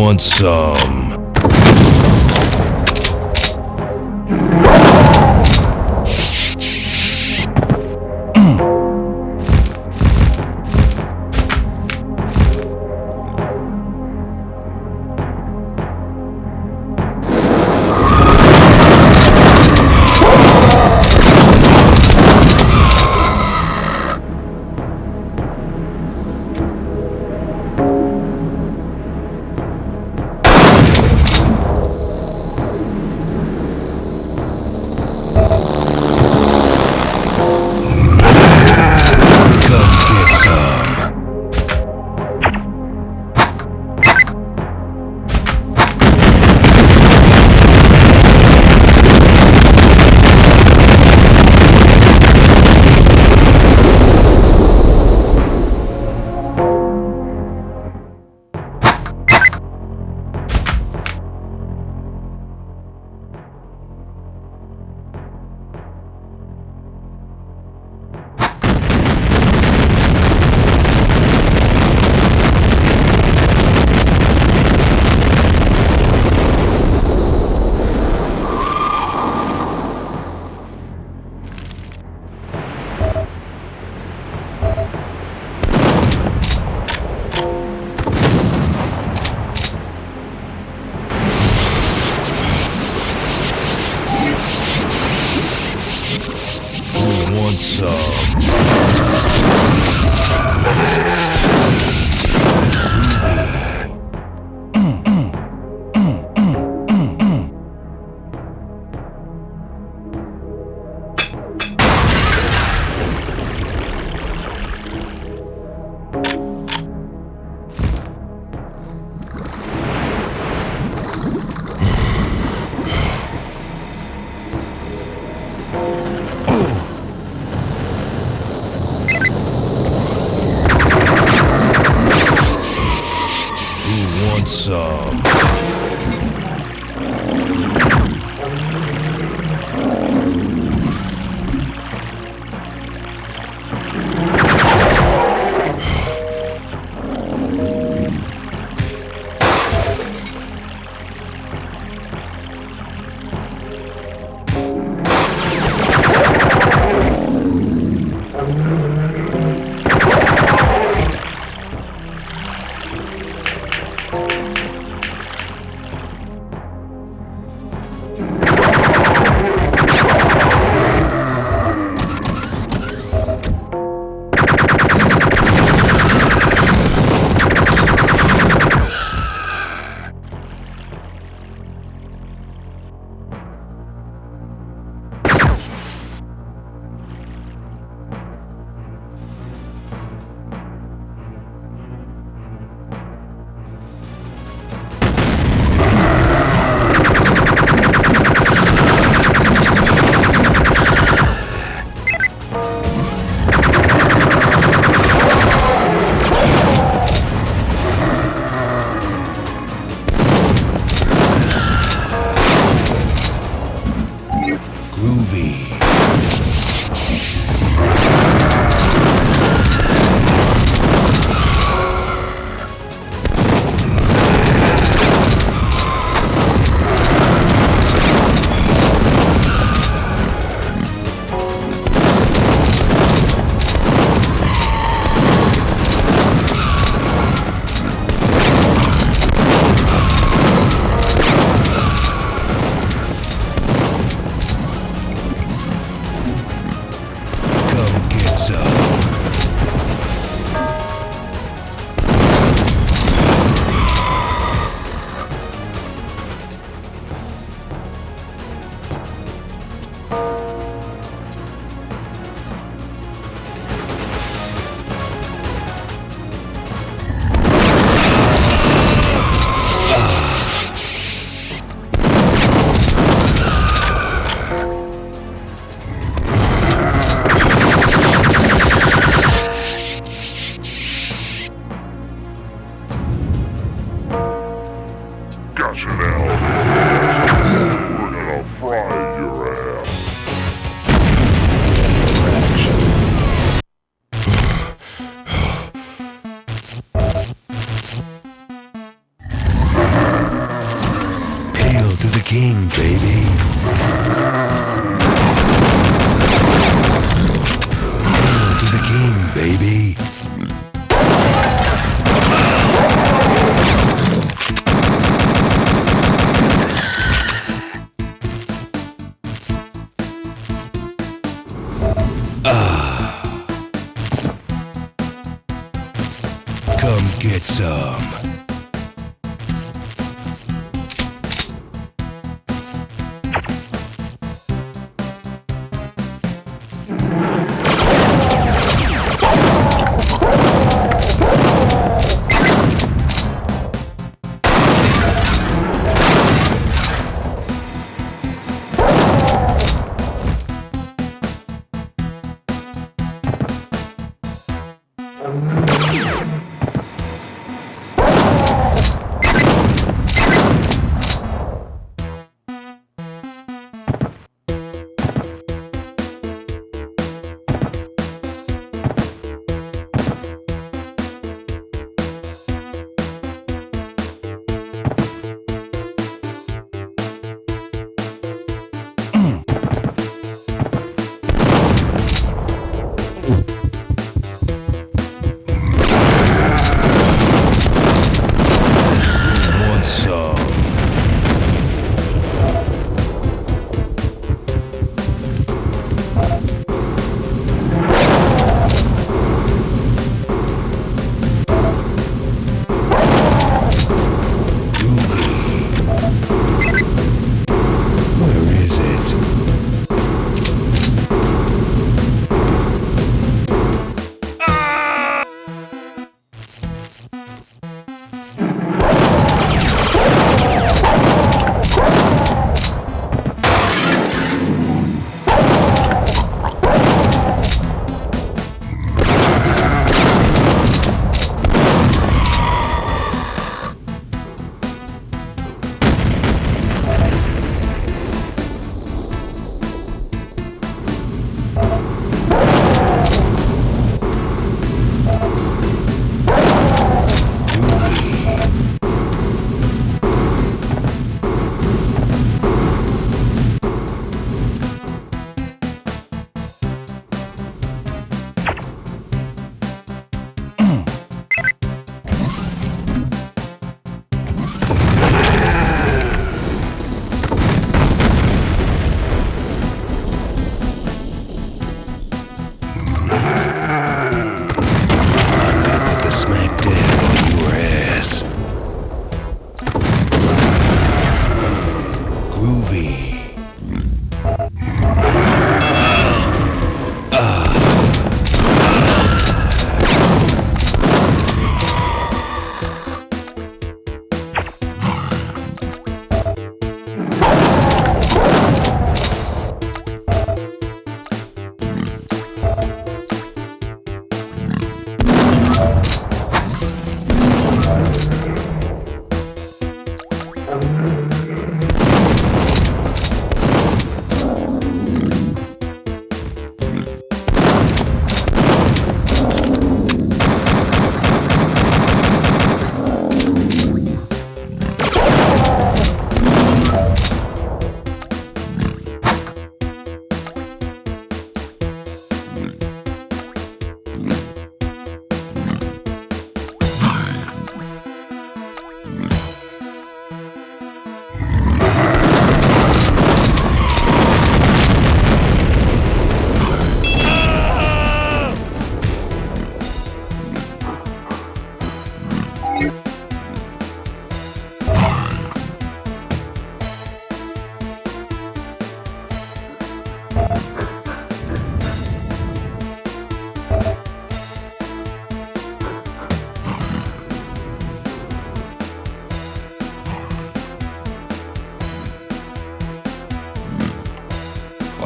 want some? Want some? king, baby. Hail to the king, baby. Come get some.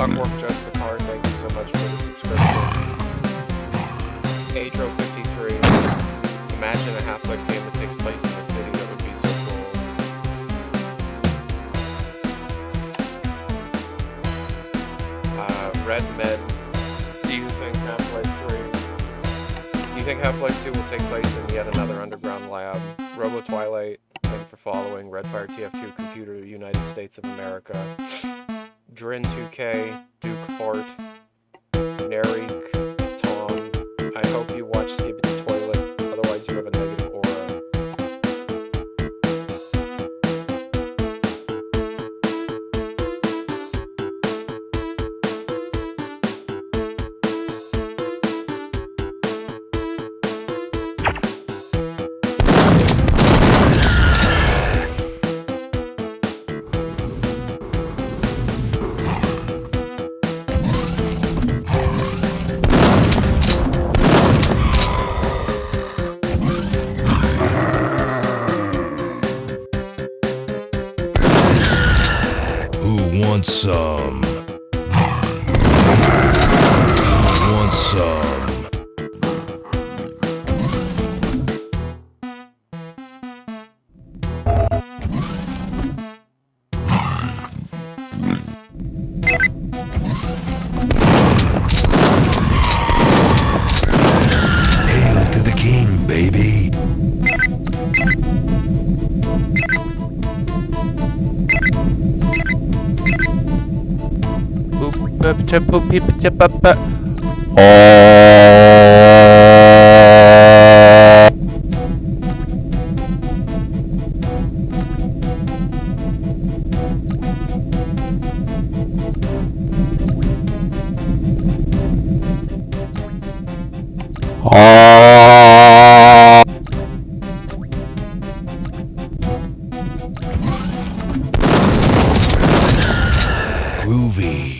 Clockwork Just the Card, thank you so much for the subscription. Atro53, imagine a Half-Life game that takes place in the city, that would be so cool. Red Med, do you think Half-Life 3? Do you think Half-Life 2 will take place in yet another underground lab? Robo Twilight, Thank you for following. Redfire TF2 Computer, United States of America. Drin 2K, Duke Fart, Narik, Tom. I hope you watch Skibbity Toilet, otherwise you have a negative aura. Who wants some? Who wants some? Hail to the king, baby. Groovy.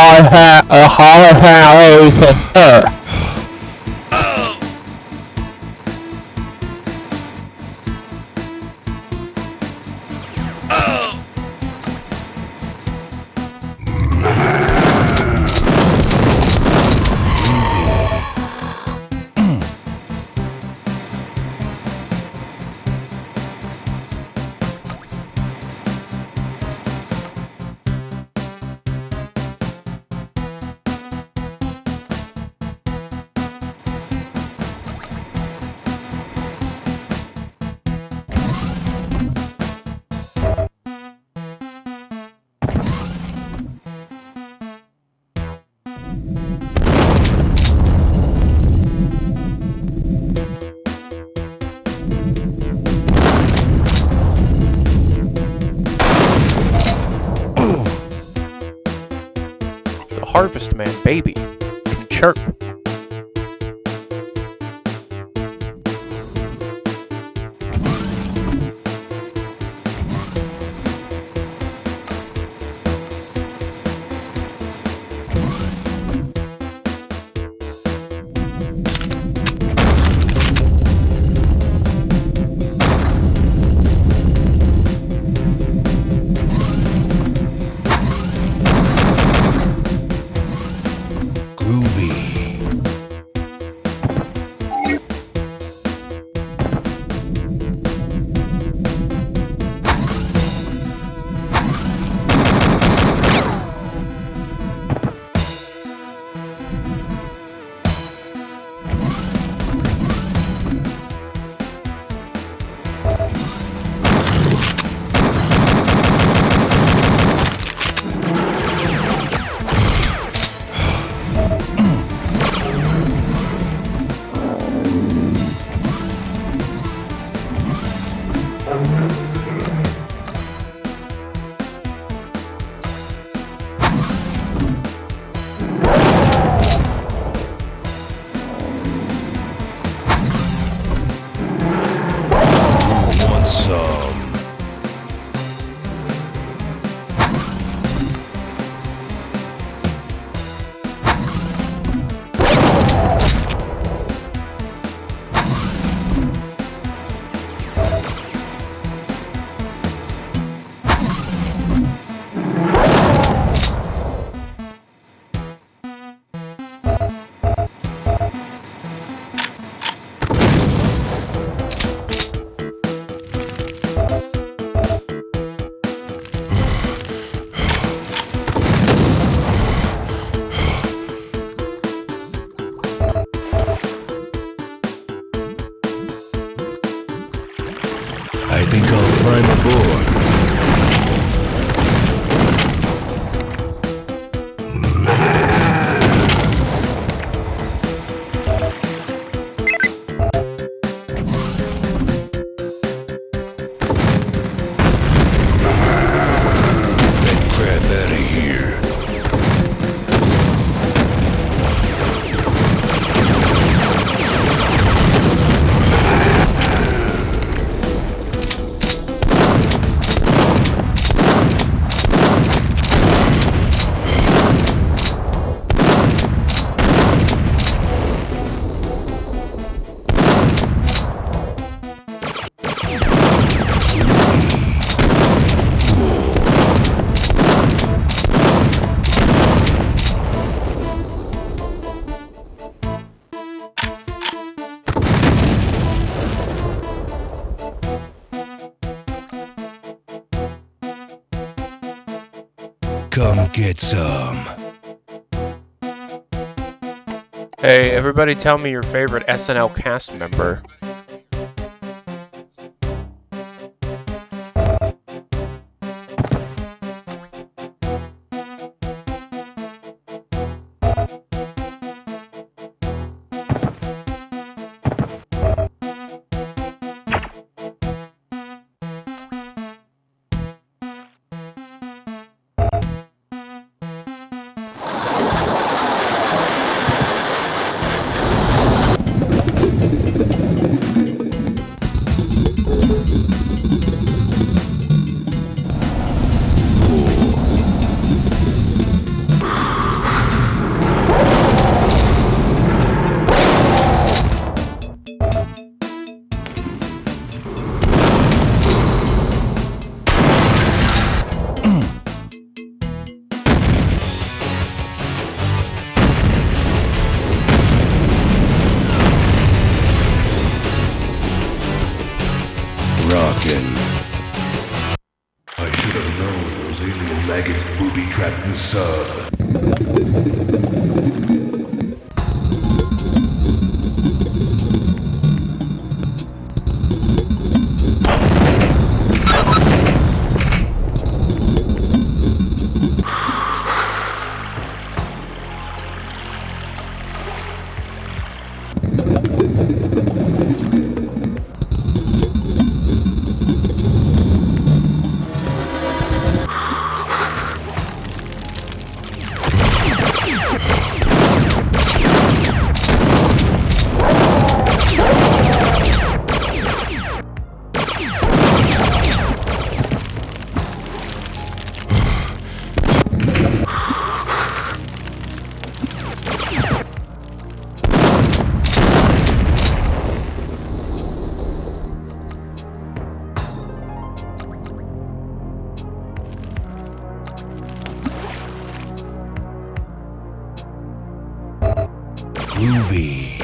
I had a holiday. Harvest Man, baby. Can chirp. Groovy. think I'll climb aboard. That crap out of here. Come get some. Hey, everybody tell me your favorite SNL cast member. Rockin'. I should have known those alien maggots booby-trapped the Groovy.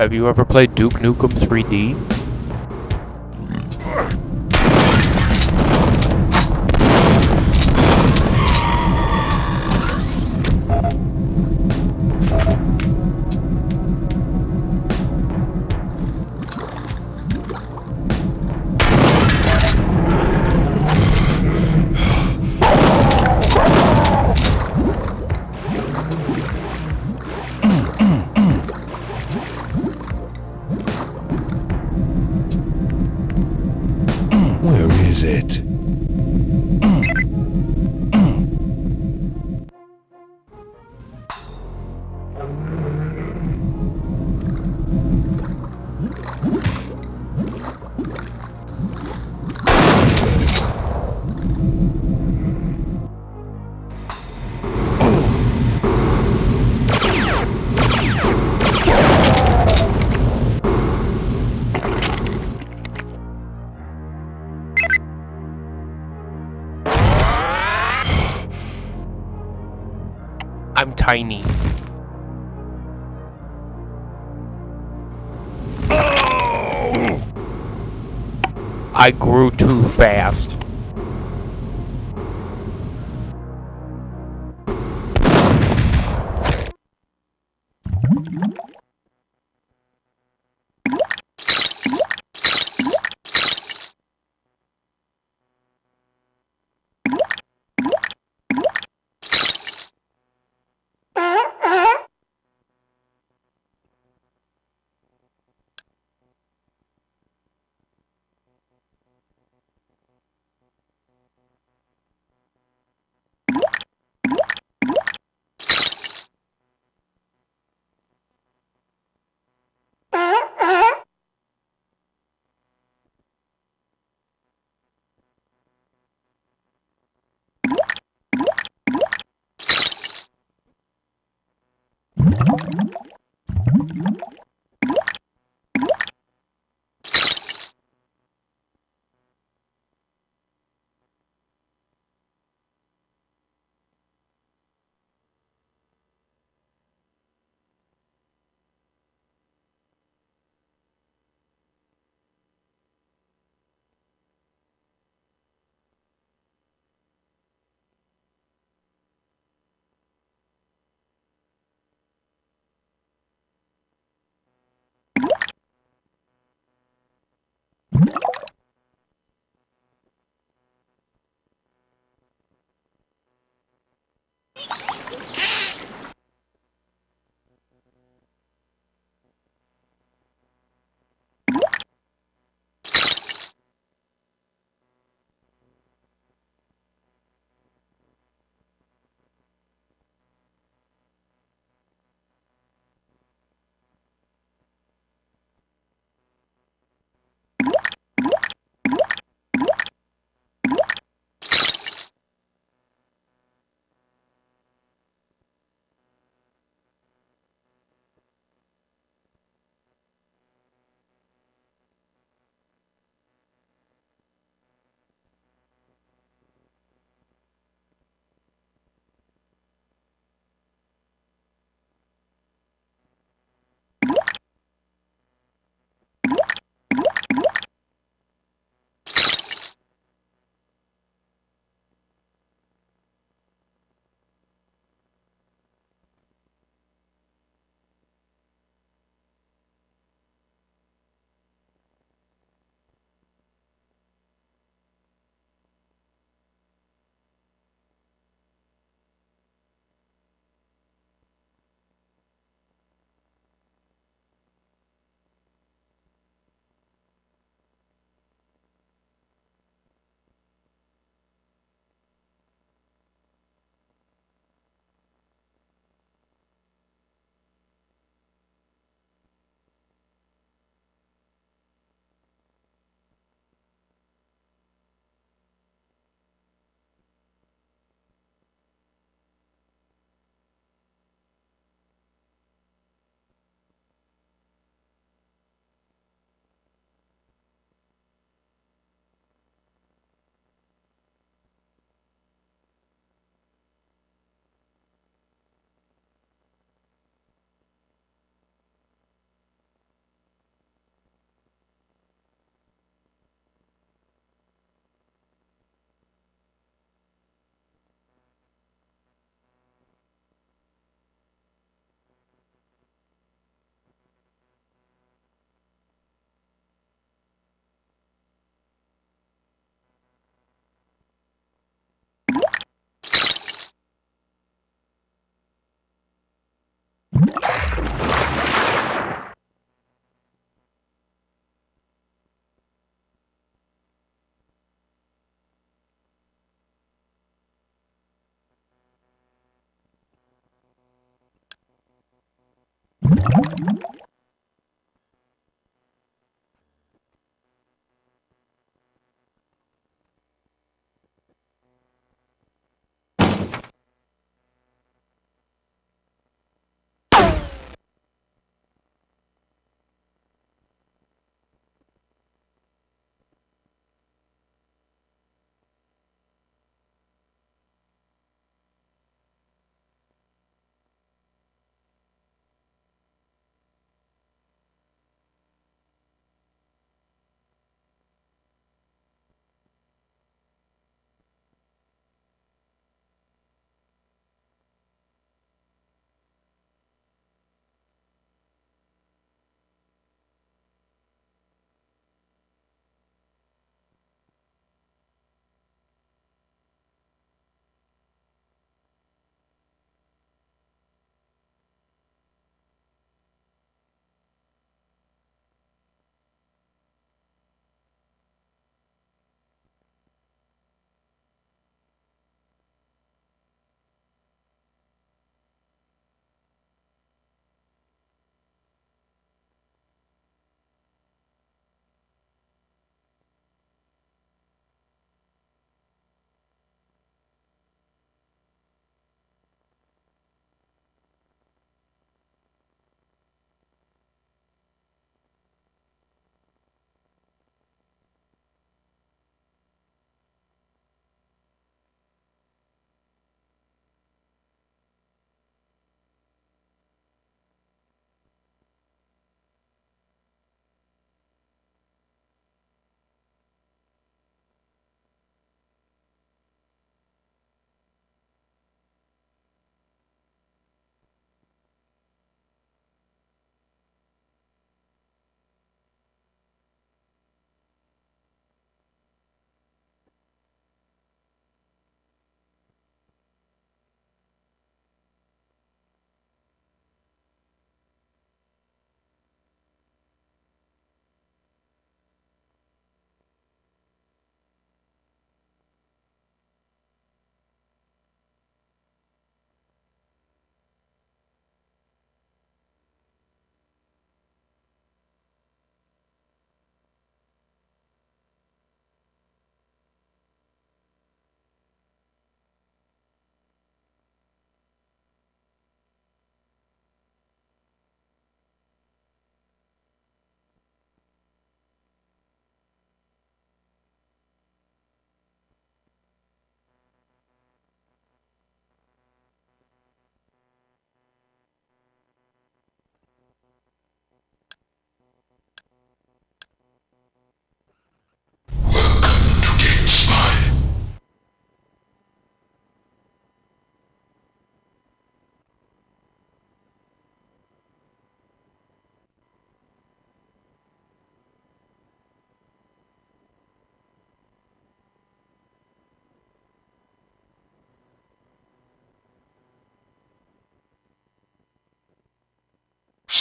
Have you ever played Duke Nukem 3D? Where is it? I'm tiny. I grew too fast.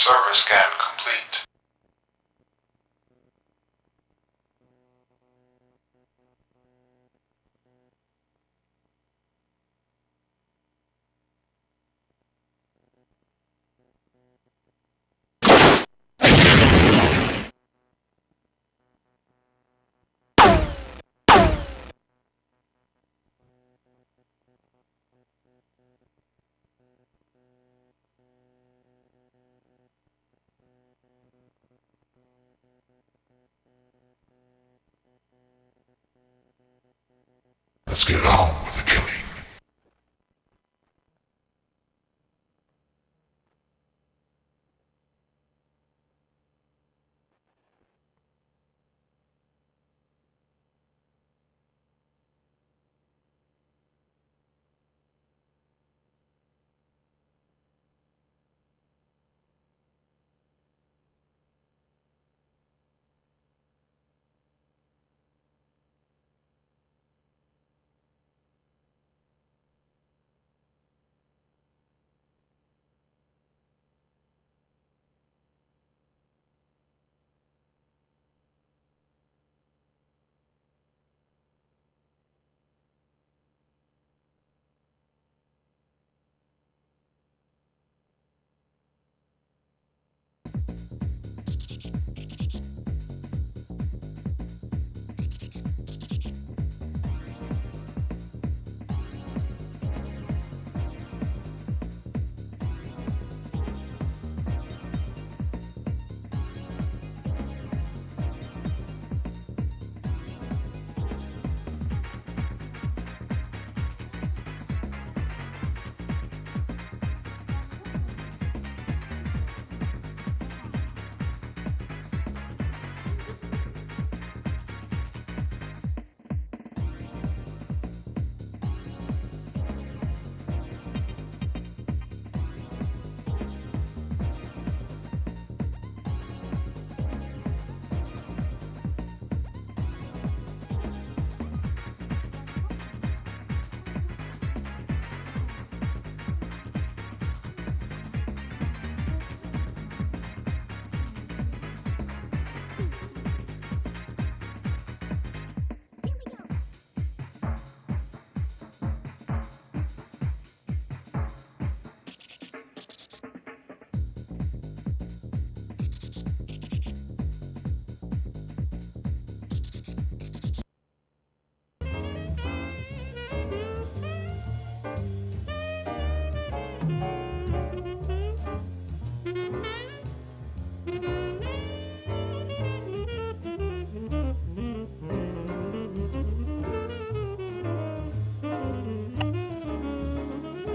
Service scan complete. Let's get on with the killing.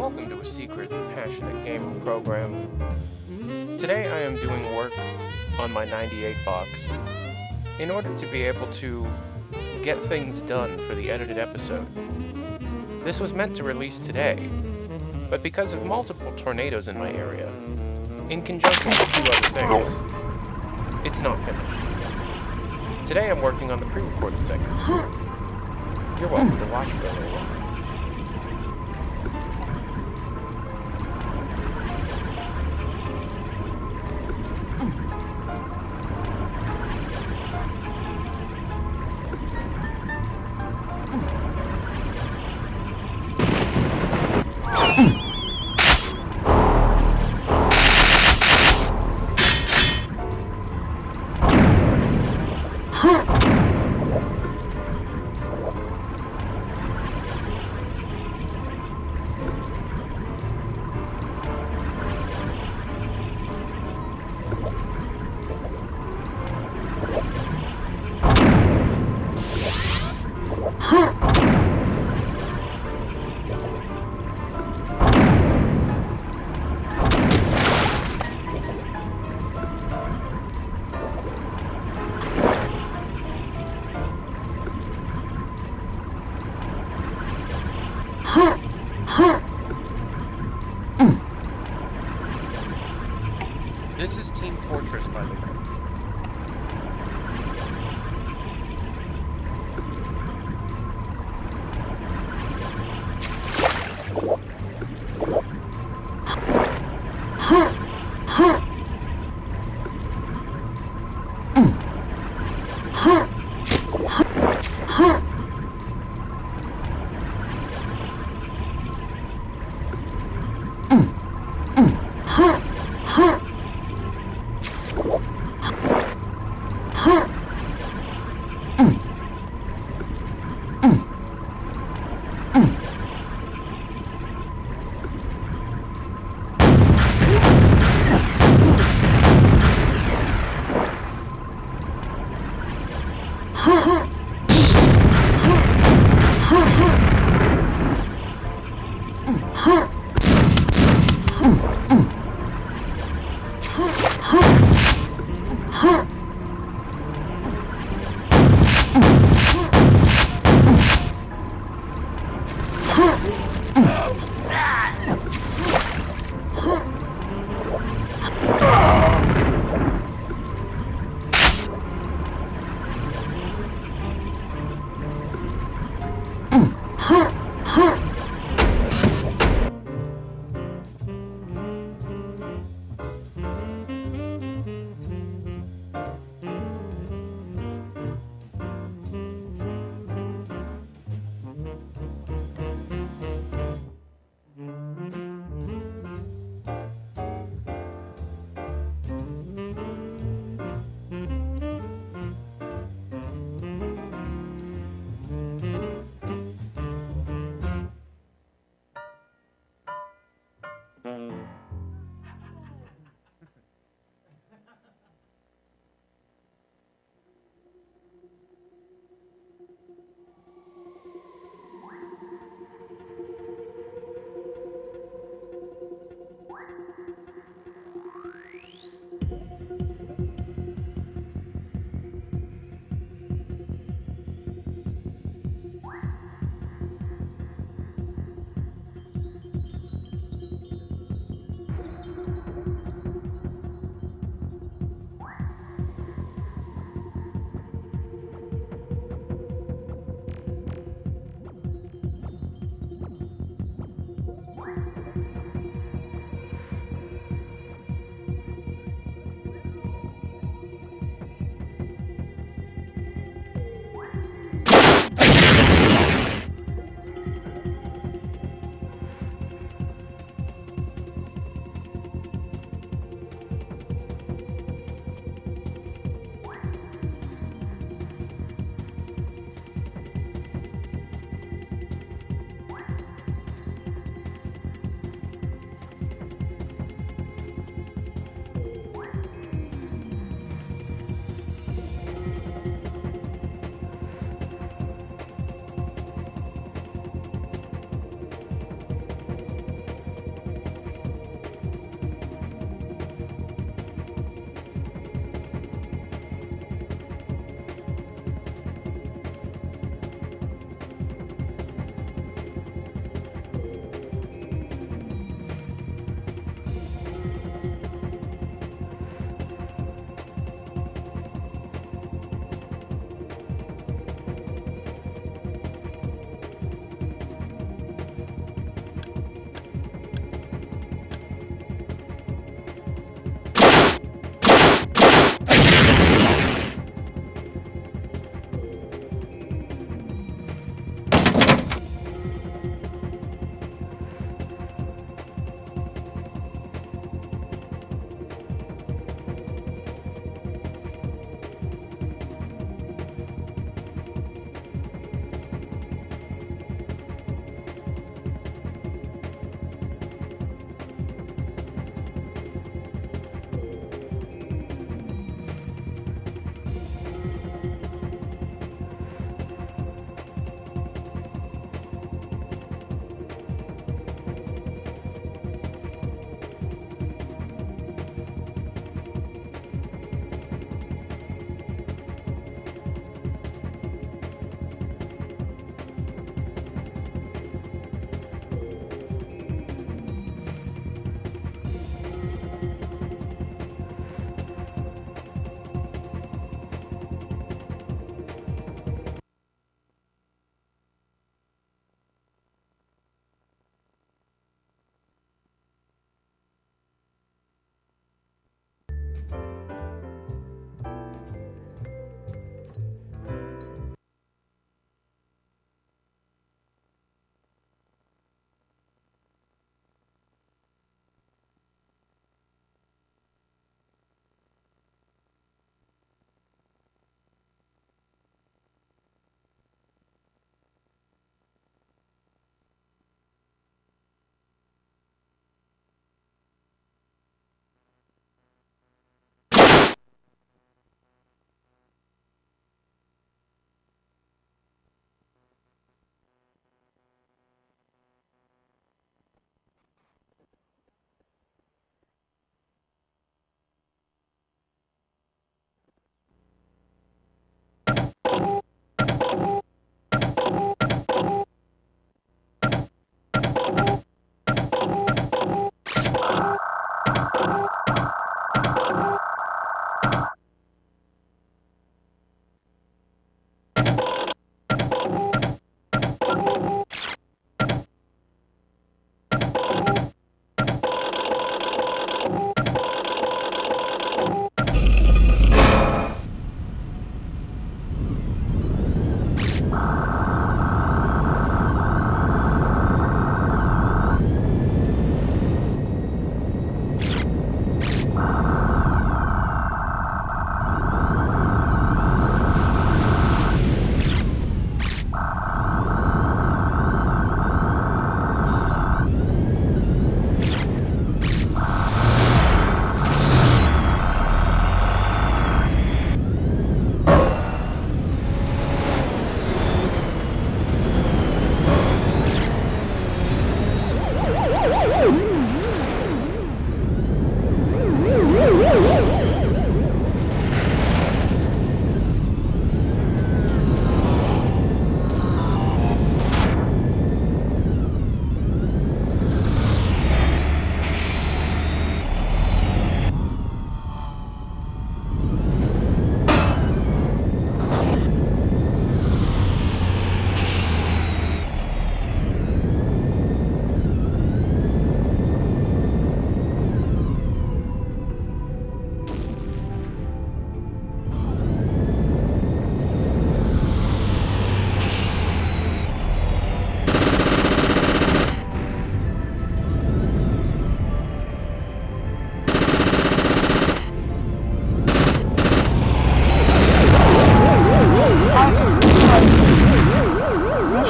welcome to a secret, passionate gaming program. Today I am doing work on my 98 box in order to be able to get things done for the edited episode. This was meant to release today, but because of multiple tornadoes in my area, in conjunction with a few other things, it's not finished. Today I'm working on the pre-recorded segments. You're welcome to watch for a little while. This is Team Fortress, by the way.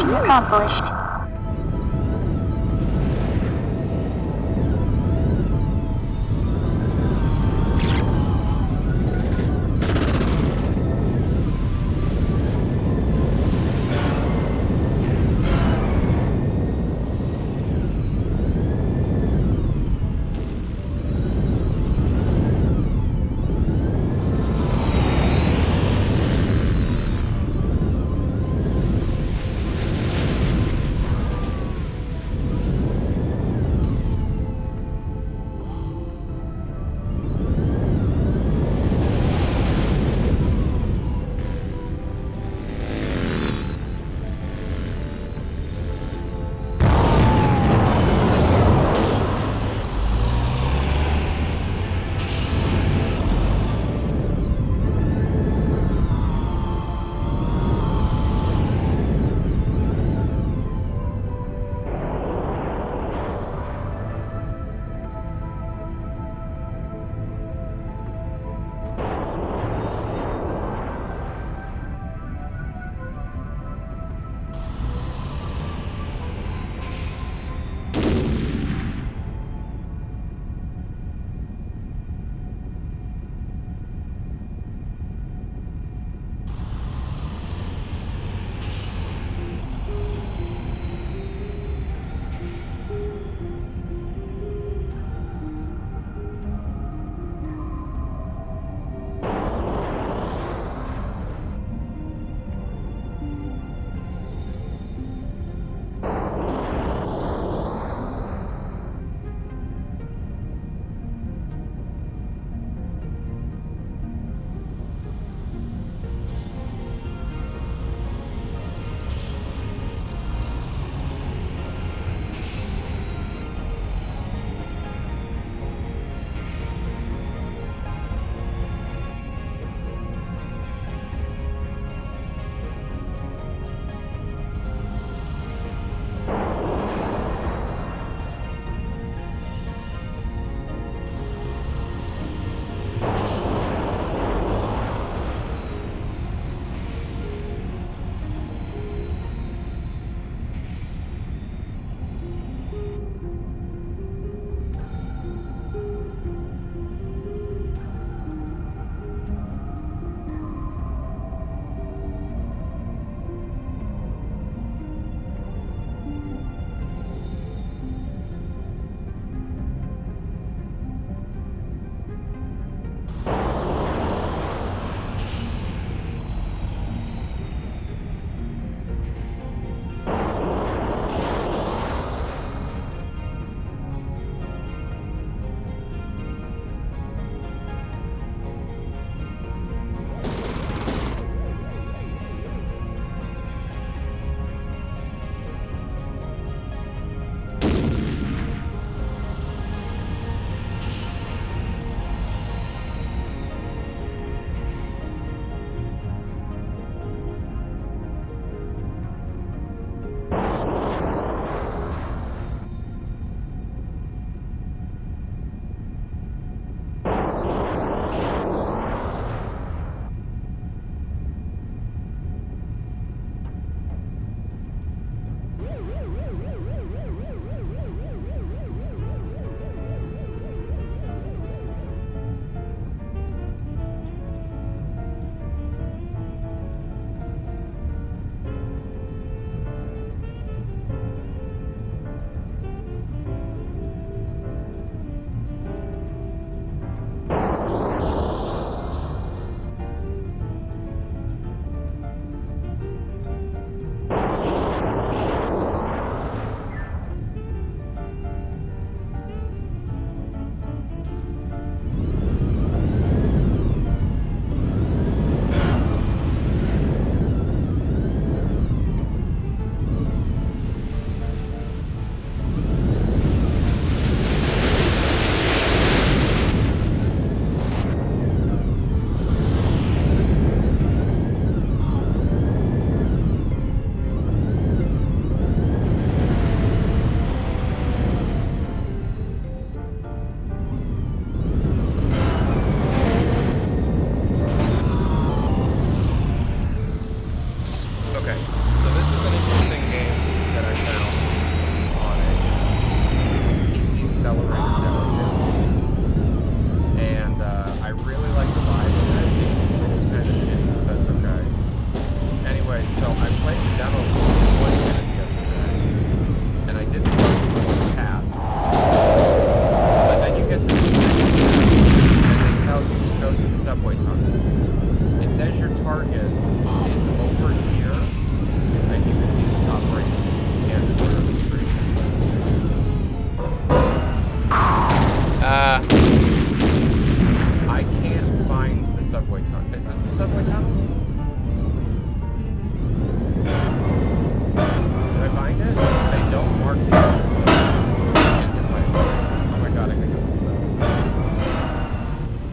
Mission accomplished.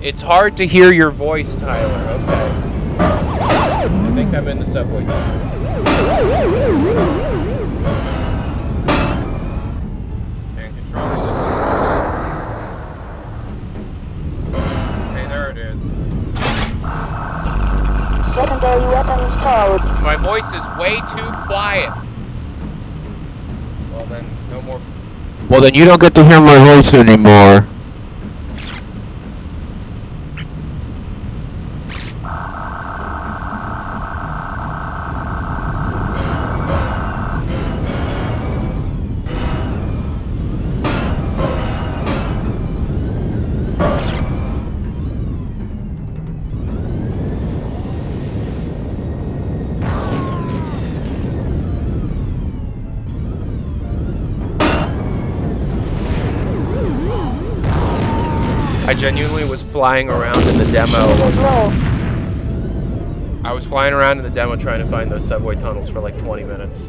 It's hard to hear your voice, Tyler. Okay. I think I'm in the subway tunnel. And controlling this. Okay, there it is. Secondary weapon installed. My voice is way too quiet. Well then, no more. Well, then you don't get to hear my voice anymore. I genuinely was flying around in the demo. I was flying around in the demo trying to find those subway tunnels for like 20 minutes.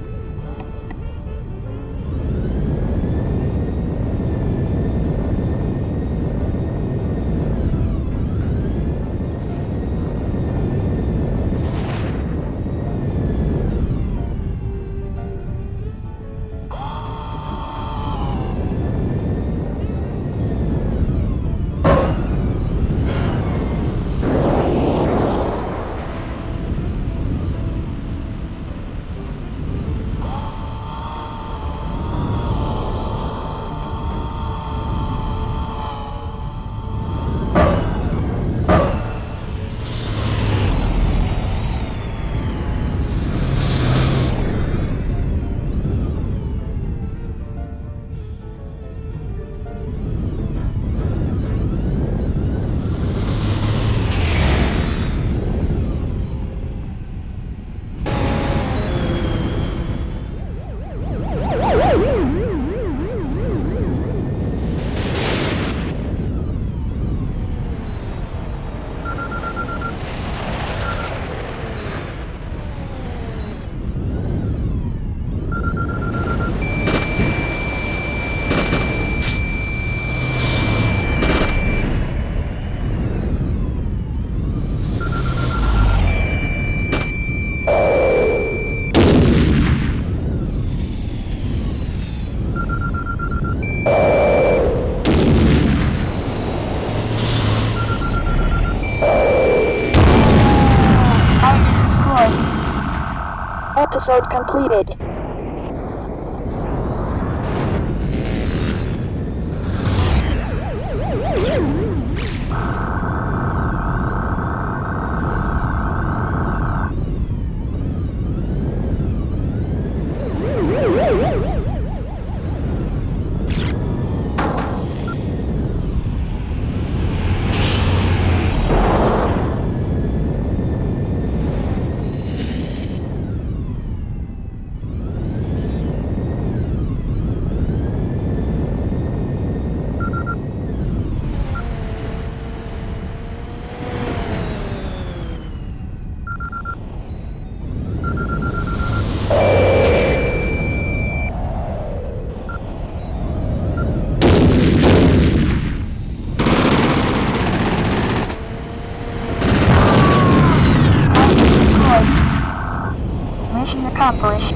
Episode completed. Mission accomplished.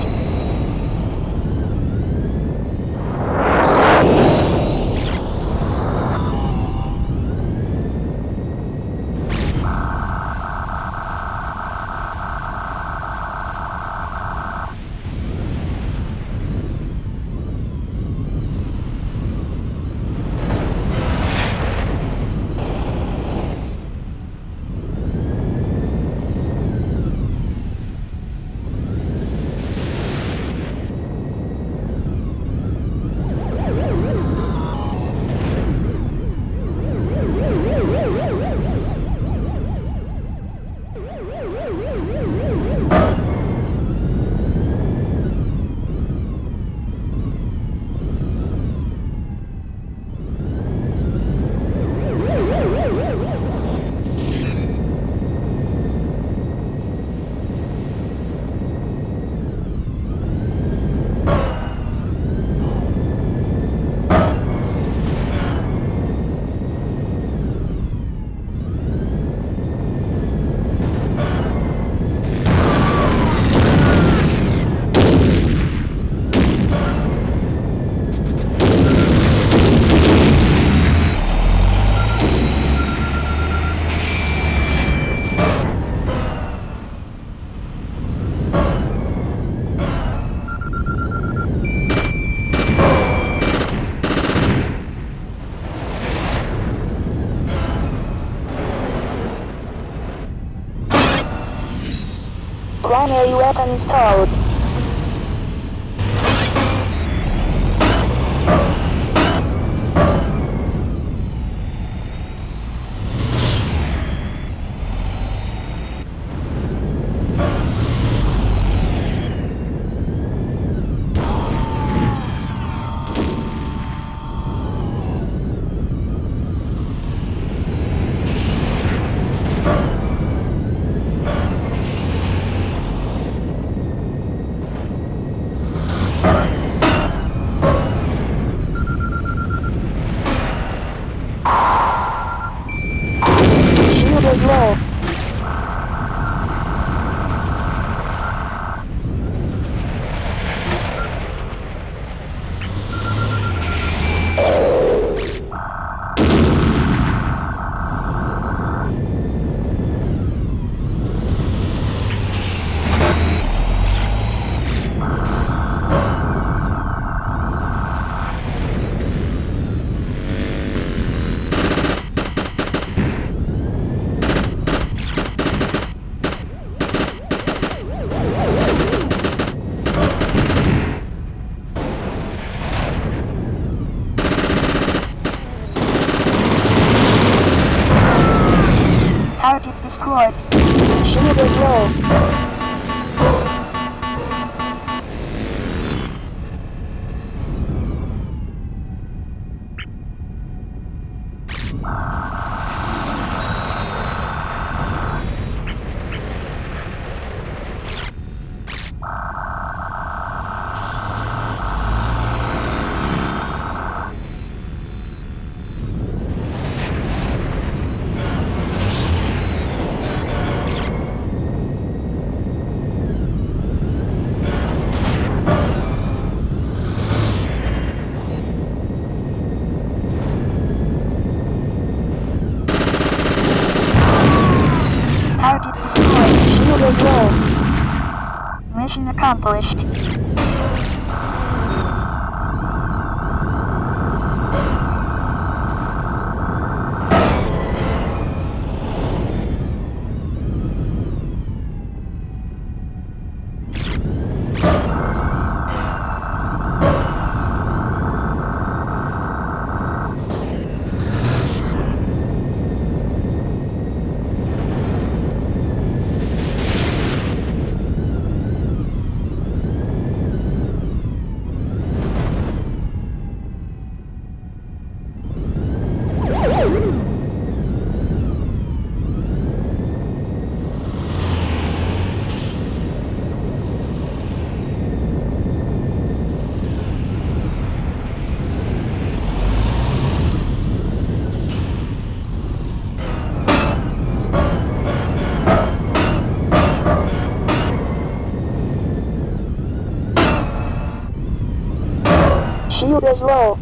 installed. Shield is low. Target destroyed. Shield is low. Target destroyed. Shield is low. Mission accomplished. Shield is low.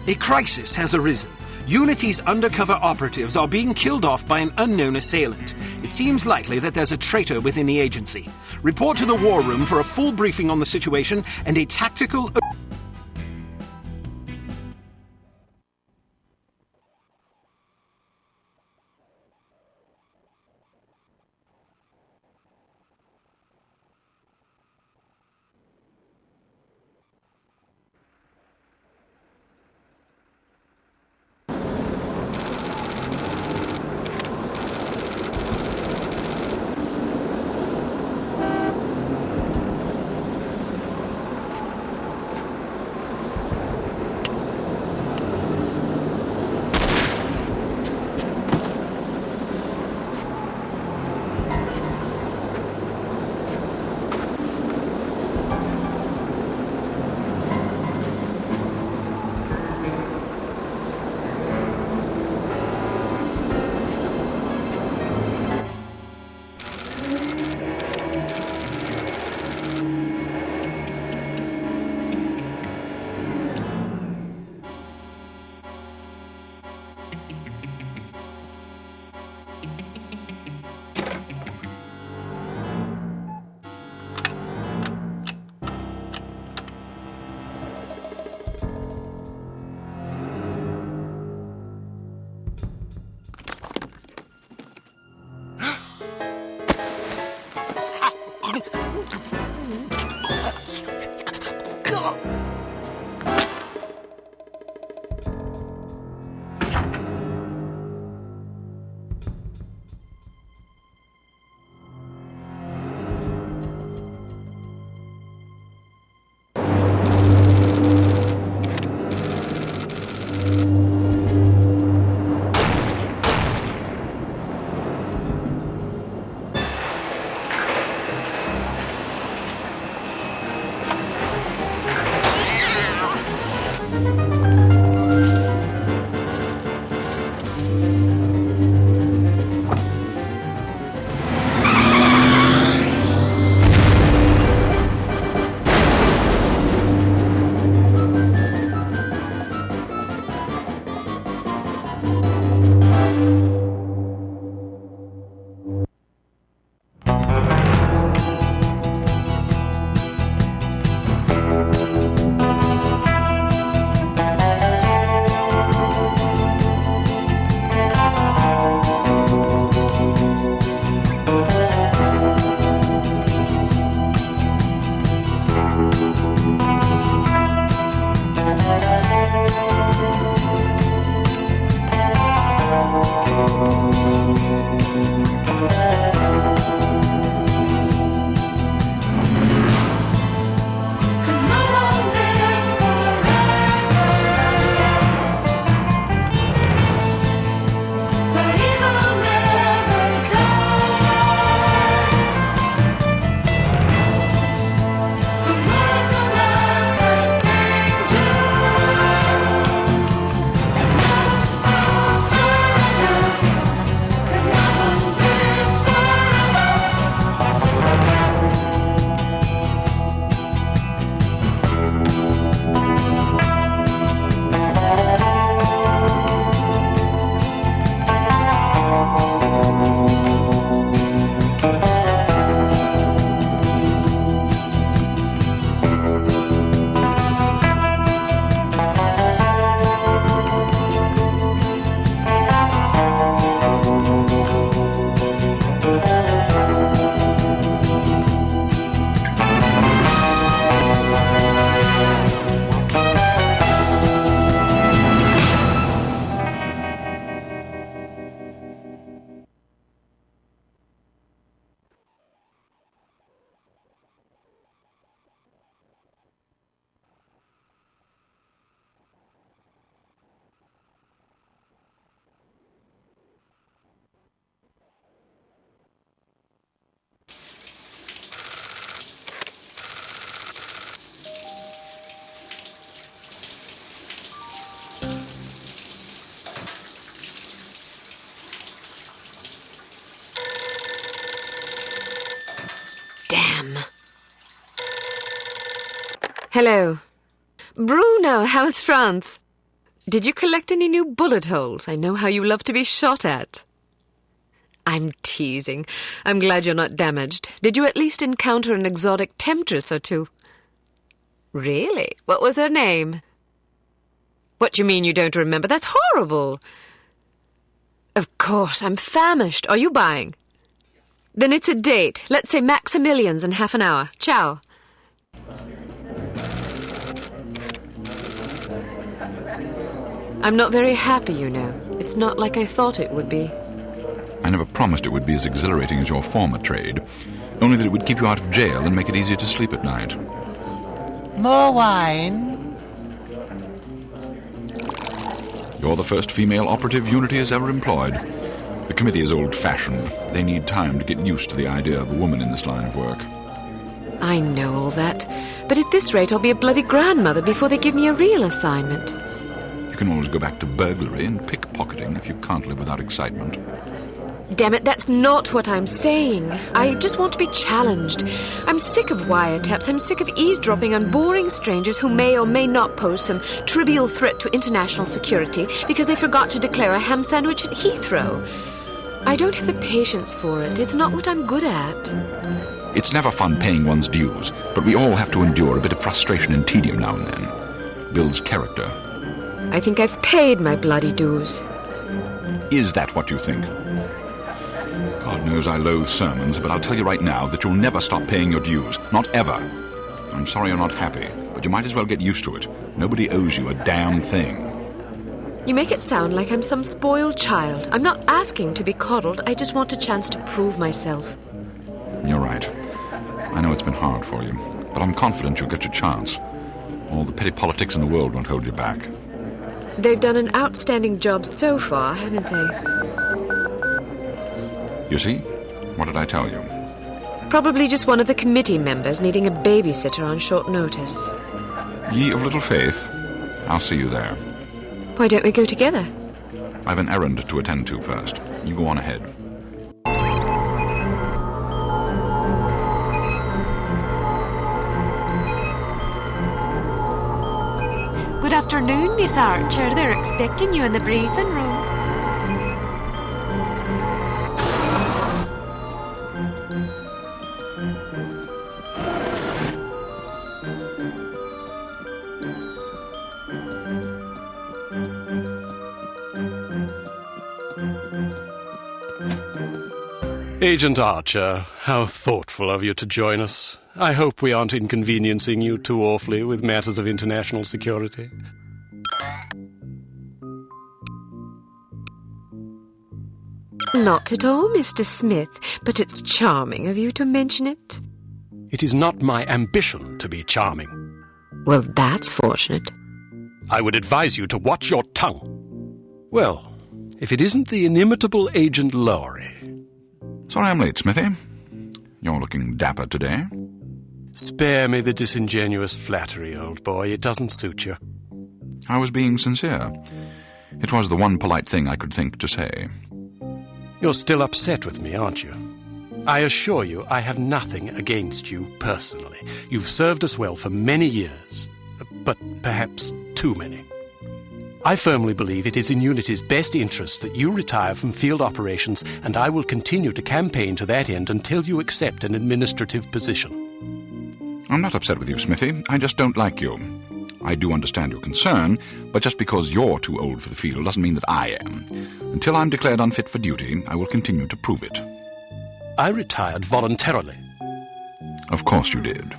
A crisis has arisen. Unity's undercover operatives are being killed off by an unknown assailant. It seems likely that there's a traitor within the agency. Report to the war room for a full briefing on the situation and a tactical... Damn. Hello. Bruno, how's France? Did you collect any new bullet holes? I know how you love to be shot at. I'm teasing. I'm glad you're not damaged. Did you at least encounter an exotic temptress or two? Really? What was her name? What do you mean you don't remember? That's horrible. Of course, I'm famished. Are you buying? Then it's a date. Let's say Maximilian's in half an hour. Ciao. I'm not very happy, you know. It's not like I thought it would be. I never promised it would be as exhilarating as your former trade, only that it would keep you out of jail and make it easier to sleep at night. More wine? You're the first female operative Unity has ever employed. The committee is old-fashioned. They need time to get used to the idea of a woman in this line of work. I know all that, but at this rate I'll be a bloody grandmother before they give me a real assignment. You can always go back to burglary and pickpocketing if you can't live without excitement. Damn it, that's not what I'm saying. I just want to be challenged. I'm sick of wiretaps. I'm sick of eavesdropping on boring strangers who may or may not pose some trivial threat to international security because they forgot to declare a ham sandwich at Heathrow. I don't have the patience for it. It's not what I'm good at. It's never fun paying one's dues, but we all have to endure a bit of frustration and tedium now and then. Builds character. I think I've paid my bloody dues. Is that what you think? God knows I loathe sermons, but I'll tell you right now that you'll never stop paying your dues. Not ever. I'm sorry you're not happy, but you might as well get used to it. Nobody owes you a damn thing. You make it sound like I'm some spoiled child. I'm not asking to be coddled. I just want a chance to prove myself. You're right. I know it's been hard for you, but I'm confident you'll get your chance. All the petty politics in the world won't hold you back. They've done an outstanding job so far, haven't they? You see? What did I tell you? Probably just one of the committee members needing a babysitter on short notice. Ye of little faith. I'll see you there. Why don't we go together? I've an errand to attend to first. You go on ahead. Good afternoon, Miss Archer. They're expecting you in the briefing room. Agent Archer, how thoughtful of you to join us. I hope we aren't inconveniencing you too awfully with matters of international security. Not at all, Mr. Smith, but it's charming of you to mention it. It is not my ambition to be charming. Well, that's fortunate. I would advise you to watch your tongue. Well, if it isn't the inimitable Agent Lowry. Sorry I'm late, Smithy. You're looking dapper today. Spare me the disingenuous flattery, old boy. It doesn't suit you. I was being sincere. It was the one polite thing I could think to say. You're still upset with me, aren't you? I assure you I have nothing against you personally. You've served us well for many years, but perhaps too many. I firmly believe it is in Unity's best interest that you retire from field operations, and I will continue to campaign to that end until you accept an administrative position. I'm not upset with you, Smithy. I just don't like you. I do understand your concern, but just because you're too old for the field doesn't mean that I am. Until I'm declared unfit for duty, I will continue to prove it. I retired voluntarily. Of course you did.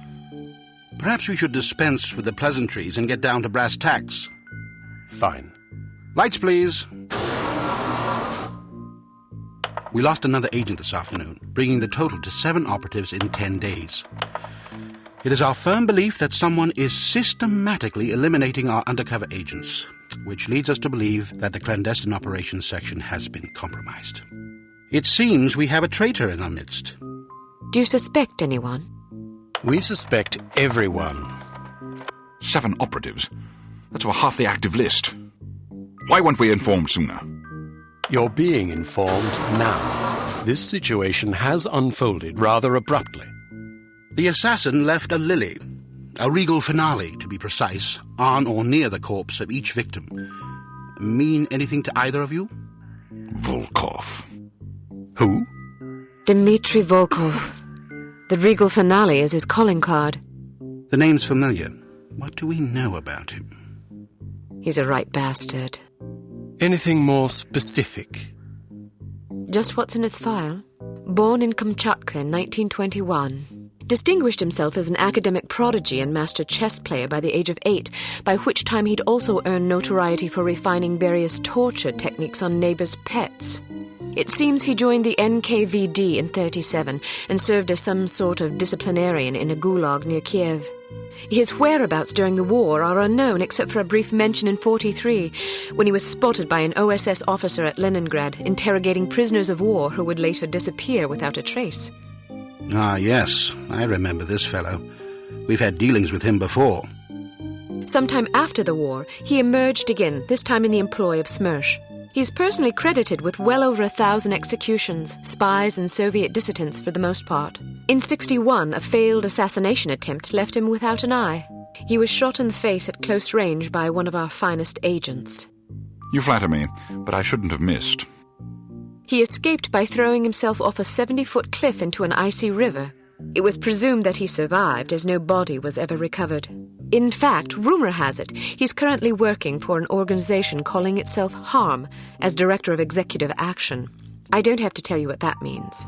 Perhaps we should dispense with the pleasantries and get down to brass tacks. Fine. Lights, please. We lost another agent this afternoon, bringing the total to 7 operatives in 10 days. It is our firm belief that someone is systematically eliminating our undercover agents, which leads us to believe that the clandestine operations section has been compromised. It seems we have a traitor in our midst. Do you suspect anyone? We suspect everyone. 7 operatives? That's over half the active list. Why weren't we informed sooner? You're being informed now. This situation has unfolded rather abruptly. The assassin left a lily, a regal finale to be precise, on or near the corpse of each victim. mean anything to either of you? Volkov. Who? Dmitri Volkov. The Regal finale is his calling card. The name's familiar. What do we know about him? He's a right bastard. Anything more specific? Just what's in his file. Born in Kamchatka in 1921. Distinguished himself as an academic prodigy and master chess player by the age of 8, by which time he'd also earned notoriety for refining various torture techniques on neighbors' pets. It seems he joined the NKVD in 1937 and served as some sort of disciplinarian in a gulag near Kiev. His whereabouts during the war are unknown except for a brief mention in 1943, when he was spotted by an OSS officer at Leningrad interrogating prisoners of war who would later disappear without a trace. Ah, yes, I remember this fellow. We've had dealings with him before. Sometime after the war, he emerged again, this time in the employ of Smersh. He's personally credited with well over 1,000 executions, spies and Soviet dissidents for the most part. In 1961, a failed assassination attempt left him without an eye. He was shot in the face at close range by one of our finest agents. You flatter me, but I shouldn't have missed. He escaped by throwing himself off a 70-foot cliff into an icy river. It was presumed that he survived, as no body was ever recovered. In fact, rumor has it, he's currently working for an organization calling itself HARM as Director of Executive Action. I don't have to tell you what that means.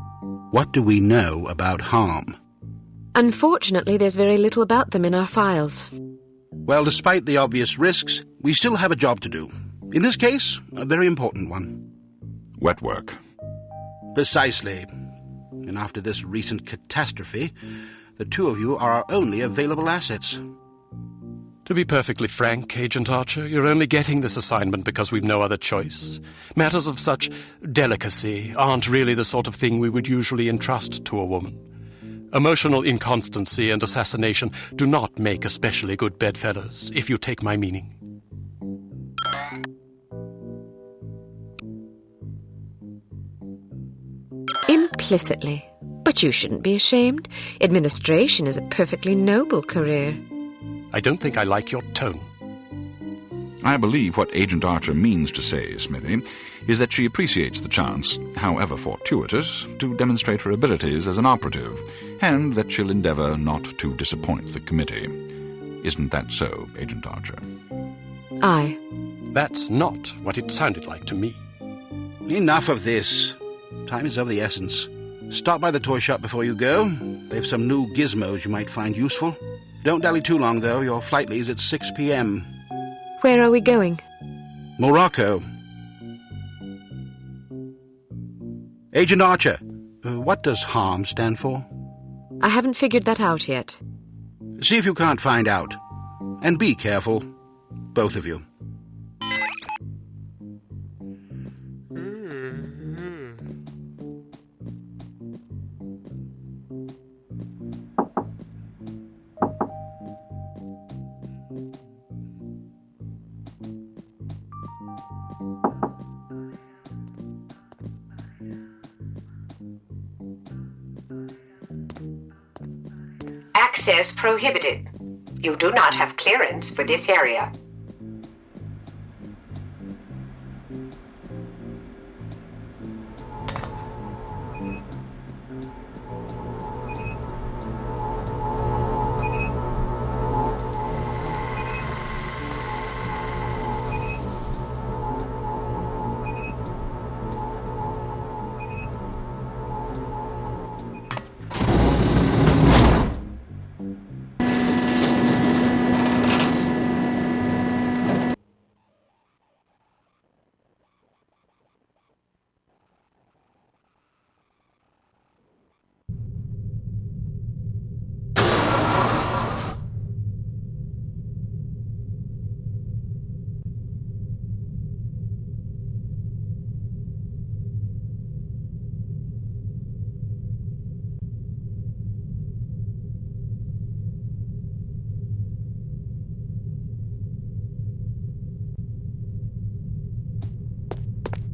What do we know about HARM? Unfortunately, there's very little about them in our files. Well, despite the obvious risks, we still have a job to do. In this case, a very important one. Wet work. Precisely. And after this recent catastrophe, the two of you are our only available assets. To be perfectly frank, Agent Archer, you're only getting this assignment because we've no other choice. Matters of such delicacy aren't really the sort of thing we would usually entrust to a woman. Emotional inconstancy and assassination do not make especially good bedfellows, if you take my meaning. Implicitly. But you shouldn't be ashamed. Administration is a perfectly noble career. I don't think I like your tone. I believe what Agent Archer means to say, Smithy, is that she appreciates the chance, however fortuitous, to demonstrate her abilities as an operative, and that she'll endeavor not to disappoint the committee. Isn't that so, Agent Archer? Aye. That's not what it sounded like to me. Enough of this. Time is of the essence. Stop by the toy shop before you go. They've some new gizmos you might find useful. Don't dally too long, though. Your flight leaves at 6 p.m. Where are we going? Morocco. Agent Archer, what does HARM stand for? I haven't figured that out yet. See if you can't find out. And be careful, both of you. Access prohibited. You do not have clearance for this area.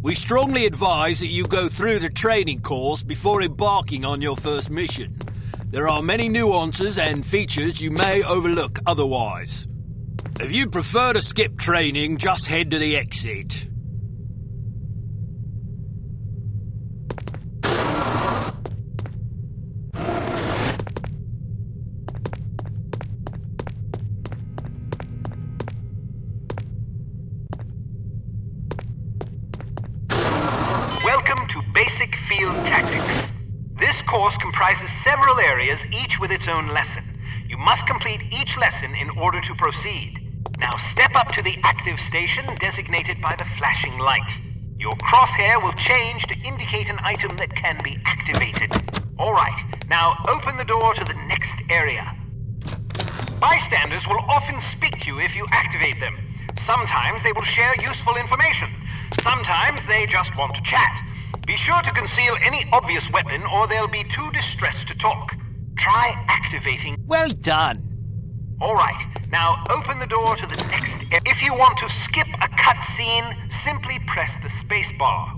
We strongly advise that you go through the training course before embarking on your first mission. There are many nuances and features you may overlook otherwise. If you prefer to skip training, just head to the exit. Welcome to Basic Field Tactics. This course comprises several areas, each with its own lesson. You must complete each lesson in order to proceed. Now step up to the active station designated by the flashing light. Your crosshair will change to indicate an item that can be activated. Alright, now open the door to the next area. Bystanders will often speak to you if you activate them. Sometimes they will share useful information. Sometimes they just want to chat. Be sure to conceal any obvious weapon or they'll be too distressed to talk. Try activating... Well done. Alright, now open the door to the next area. If you want to skip a cutscene, simply press the space bar.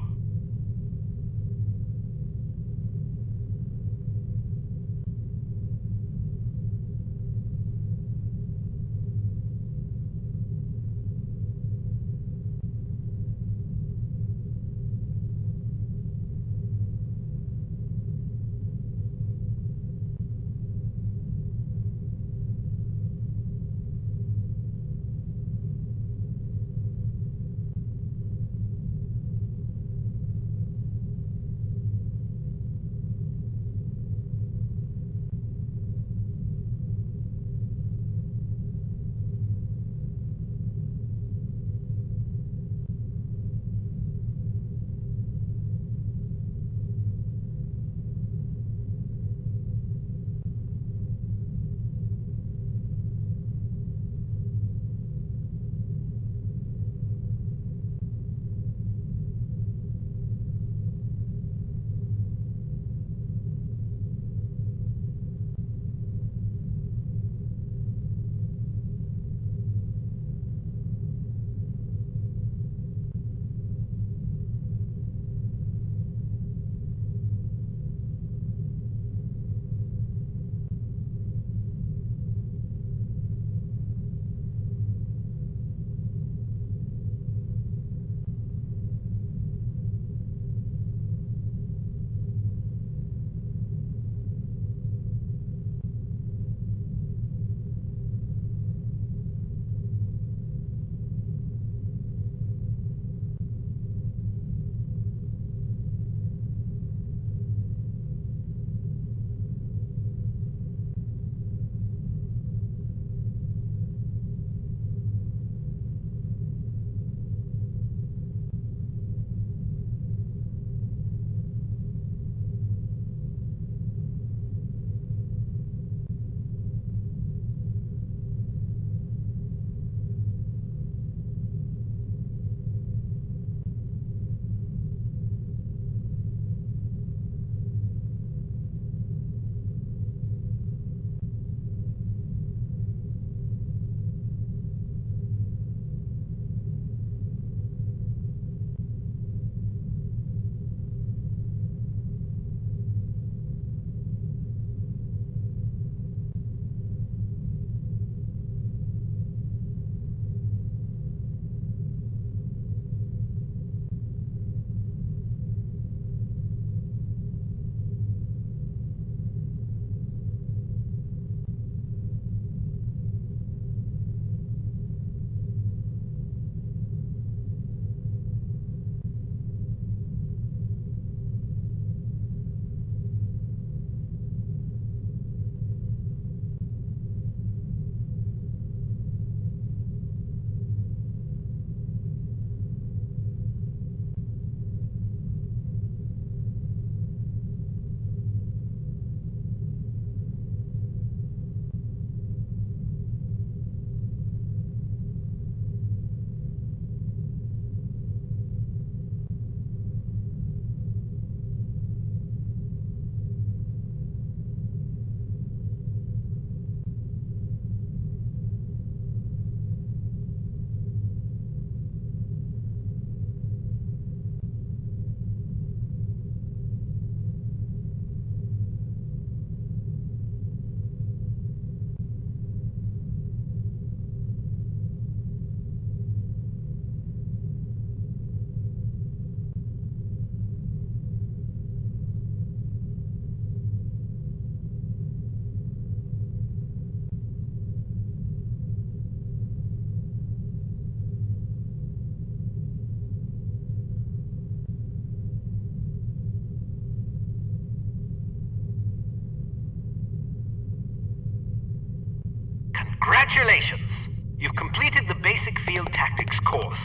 Congratulations! You've completed the Basic Field Tactics course.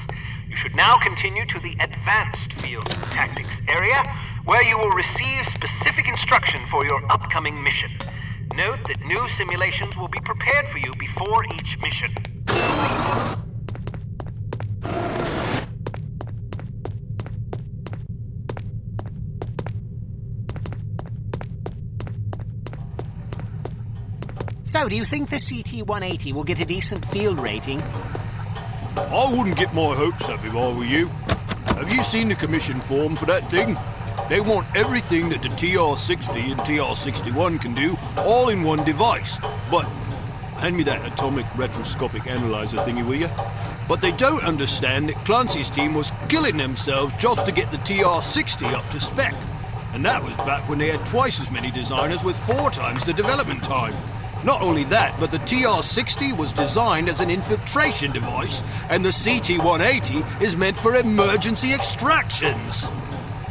You should now continue to the Advanced Field Tactics area, where you will receive specific instruction for your upcoming mission. Note that new simulations will be prepared for you before each mission. So, do you think the CT-180 will get a decent field rating? I wouldn't get my hopes up if I were you. Have you seen the commission form for that thing? They want everything that the TR-60 and TR-61 can do, all in one device. But, hand me that atomic retroscopic analyzer thingy, will you? But they don't understand that Clancy's team was killing themselves just to get the TR-60 up to spec. And that was back when they had twice as many designers with 4 times the development time. Not only that, but the TR-60 was designed as an infiltration device, and the CT-180 is meant for emergency extractions.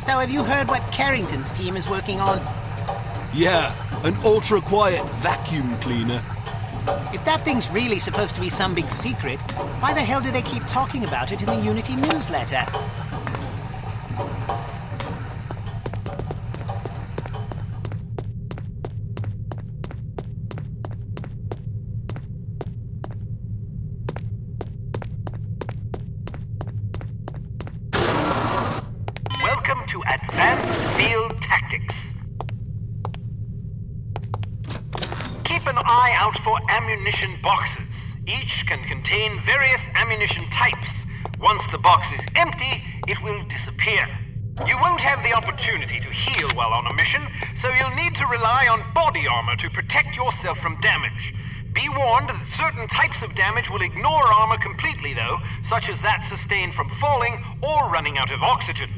So have you heard what Carrington's team is working on? Yeah, an ultra-quiet vacuum cleaner. If that thing's really supposed to be some big secret, why the hell do they keep talking about it in the Unity newsletter? Welcome to Advanced Field Tactics. Keep an eye out for ammunition boxes. Each can contain various ammunition types. Once the box is empty, it will disappear. You won't have the opportunity to heal while on a mission, so you'll need to rely on body armor to protect yourself from damage. Be warned that certain types of damage will ignore armor completely, though, such as that sustained from falling or running out of oxygen.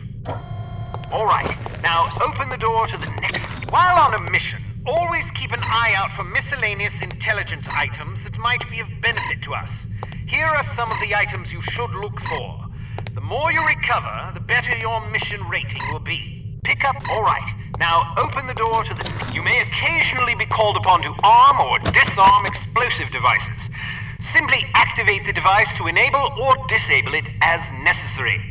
Alright, now open the door to the next. While on a mission, always keep an eye out for miscellaneous intelligence items that might be of benefit to us. Here are some of the items you should look for. The more you recover, the better your mission rating will be. Pick up. Alright, now open the door to the... You may occasionally be called upon to arm or disarm explosive devices. Simply activate the device to enable or disable it as necessary.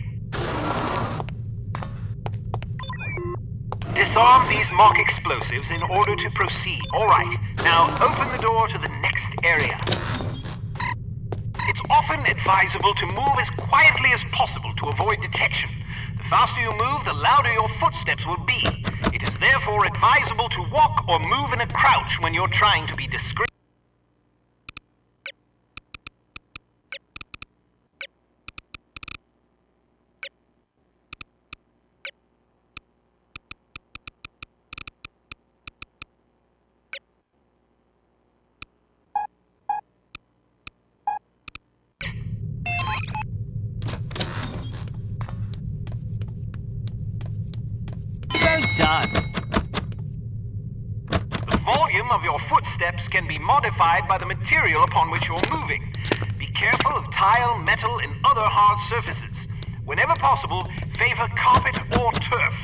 Disarm these mock explosives in order to proceed. Alright, now open the door to the next area. It's often advisable to move as quietly as possible to avoid detection. The faster you move, the louder your footsteps will be. It is therefore advisable to walk or move in a crouch when you're trying to be discreet. Done. The volume of your footsteps can be modified by the material upon which you're moving. Be careful of tile, metal, and other hard surfaces. Whenever possible, favor carpet or turf.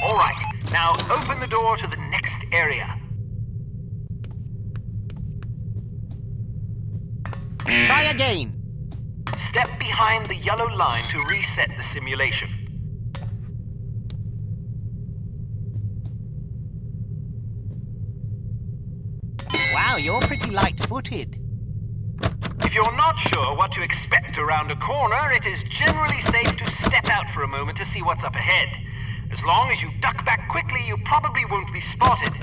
Alright, now open the door to the next area. Try again. Step behind the yellow line to reset the simulation. Wow, you're pretty light-footed. If you're not sure what to expect around a corner, it is generally safe to step out for a moment to see what's up ahead. As long as you duck back quickly, you probably won't be spotted.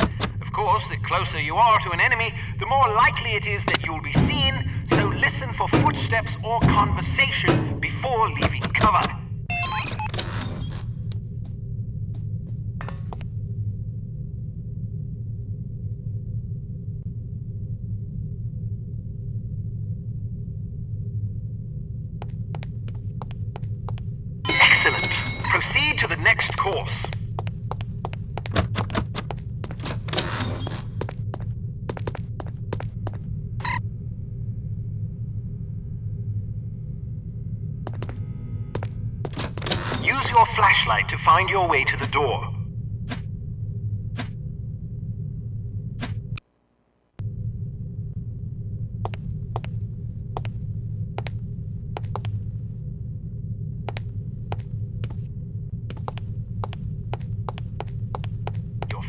Of course, the closer you are to an enemy, the more likely it is that you'll be seen, so listen for footsteps or conversation before leaving cover. Excellent. Proceed to the next course. Use your flashlight to find your way to the door.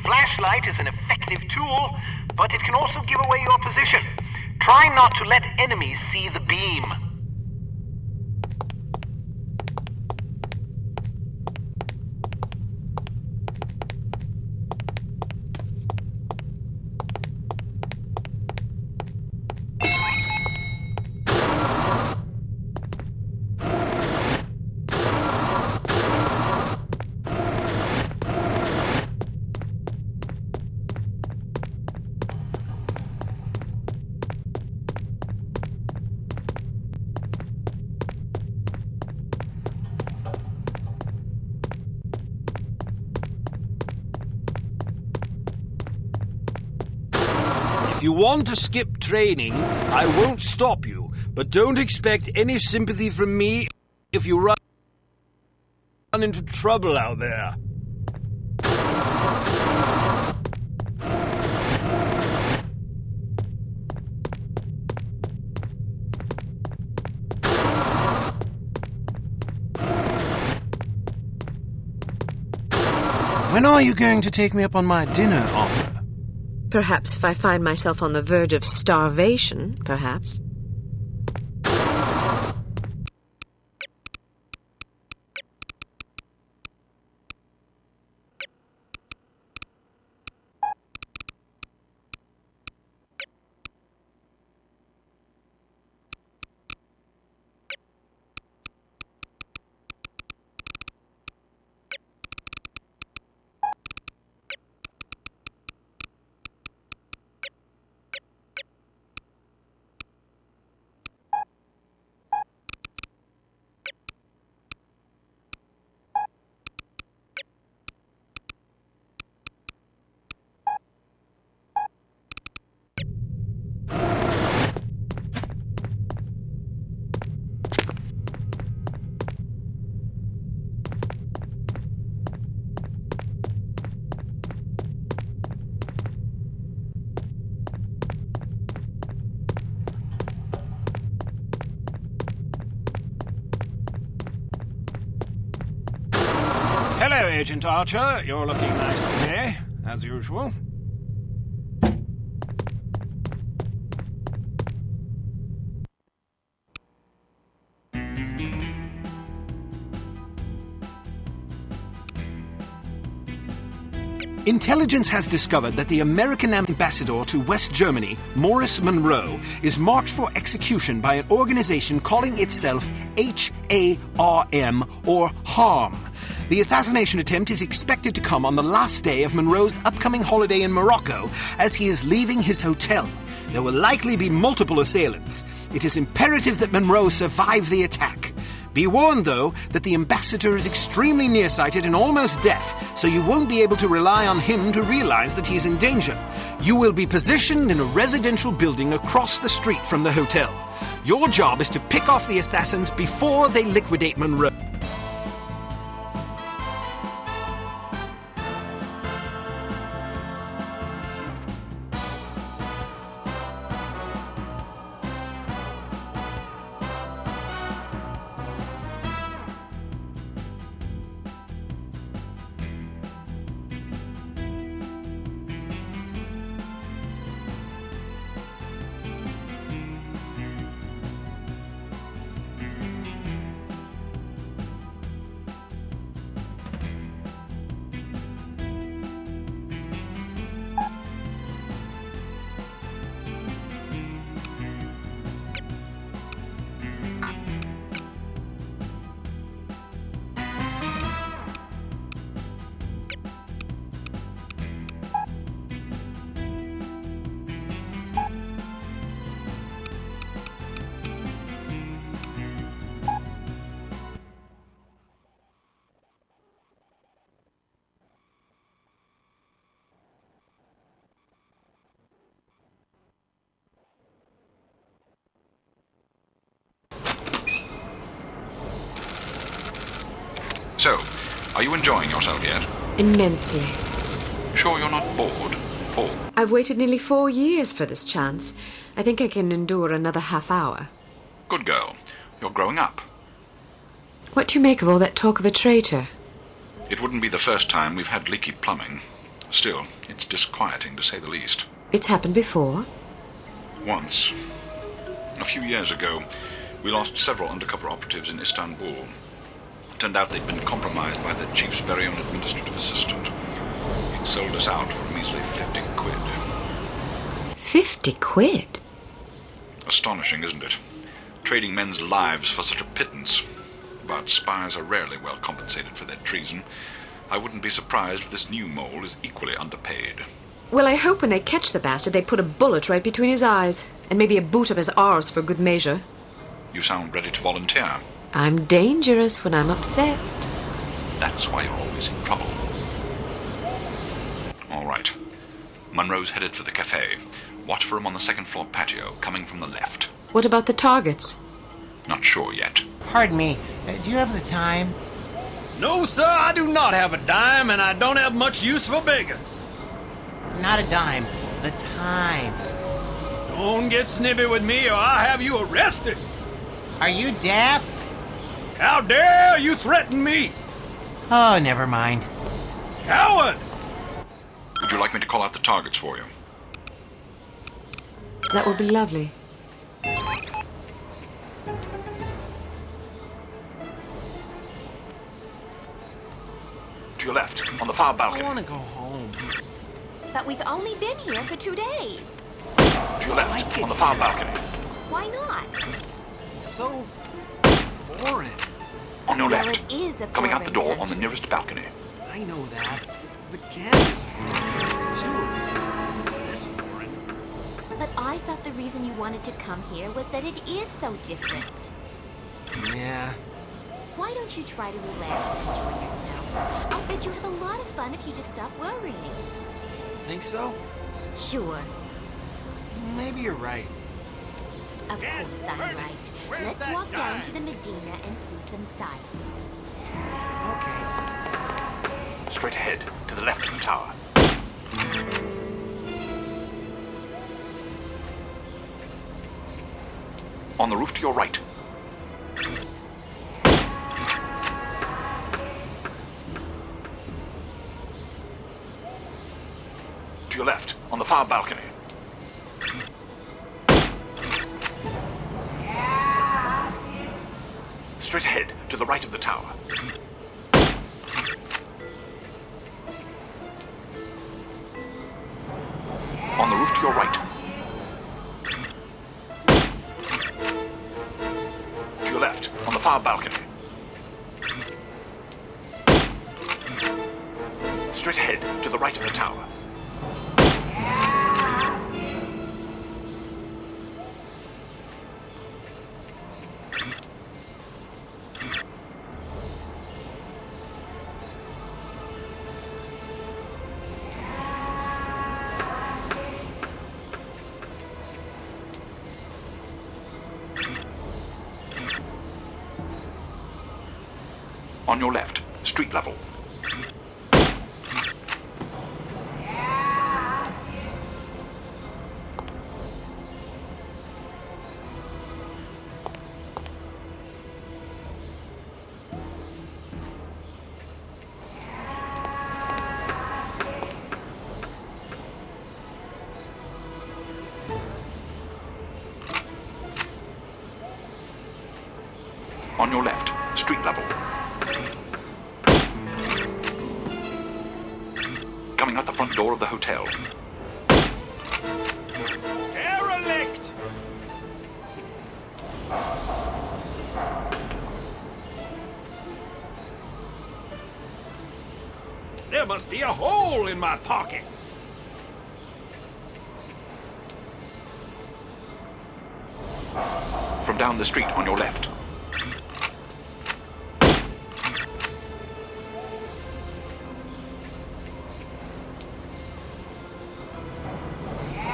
flashlight is an effective tool, but it can also give away your position. Try not to let enemies see the beam. If you want to skip training, I won't stop you, but don't expect any sympathy from me if you run into trouble out there. When are you going to take me up on my dinner offer? Perhaps if I find myself on the verge of starvation, perhaps. Hello, Agent Archer. You're looking nice today, as usual. Intelligence has discovered that the American ambassador to West Germany, Morris Monroe, is marked for execution by an organization calling itself HARM, or HARM. The assassination attempt is expected to come on the last day of Monroe's upcoming holiday in Morocco as he is leaving his hotel. There will likely be multiple assailants. It is imperative that Monroe survive the attack. Be warned, though, that the ambassador is extremely nearsighted and almost deaf, so you won't be able to rely on him to realize that he's in danger. You will be positioned in a residential building across the street from the hotel. Your job is to pick off the assassins before they liquidate Monroe. So, are you enjoying yourself yet? Immensely. Sure you're not bored, Paul? I've waited nearly 4 years for this chance. I think I can endure another half hour. Good girl. You're growing up. What do you make of all that talk of a traitor? It wouldn't be the first time we've had leaky plumbing. Still, it's disquieting to say the least. It's happened before. Once. A few years ago, we lost several undercover operatives in Istanbul. Turned out they'd been compromised by the chief's very own administrative assistant. He'd sold us out for a measly 50 quid. 50 quid? Astonishing, isn't it? Trading men's lives for such a pittance. But spies are rarely well compensated for their treason. I wouldn't be surprised if this new mole is equally underpaid. Well, I hope when they catch the bastard, they put a bullet right between his eyes. And maybe a boot up his arse for good measure. You sound ready to volunteer. I'm dangerous when I'm upset. That's why you're always in trouble. All right. Munro's headed for the cafe. Watch for him on the second-floor patio, coming from the left. What about the targets? Not sure yet. Pardon me, do you have the time? No, sir, I do not have a dime, and I don't have much use for beggars. Not a dime, the time. Don't get snippy with me, or I'll have you arrested. Are you deaf? How dare you threaten me? Oh, never mind. Coward! Would you like me to call out the targets for you? That would be lovely. To your left, on the far balcony. I want to go home. But we've only been here for 2 days. To your left, on the far balcony. Why not? It's so foreign. On your Well, left, it is a coming out the foreign door on the nearest balcony. I know that, but Canada's foreign too. Isn't this foreign? But I thought the reason you wanted to come here was that it is so different. Yeah. Why don't you try to relax and enjoy yourself? I'll bet you have a lot of fun if you just stop worrying. Think so? Sure. Maybe you're right. Of course I'm right. Let's walk down to the Medina and see some sights. Okay. Straight ahead, to the left of the tower. On the roof to your right. To your left, on the far balcony. Straight ahead, to the right of the tower. On the roof to your right. To your left, on the far balcony. Straight ahead, to the right of the tower. On your left, street level. On your left, street level. Coming out the front door of the hotel. Derelict! There must be a hole in my pocket. From down the street on your left.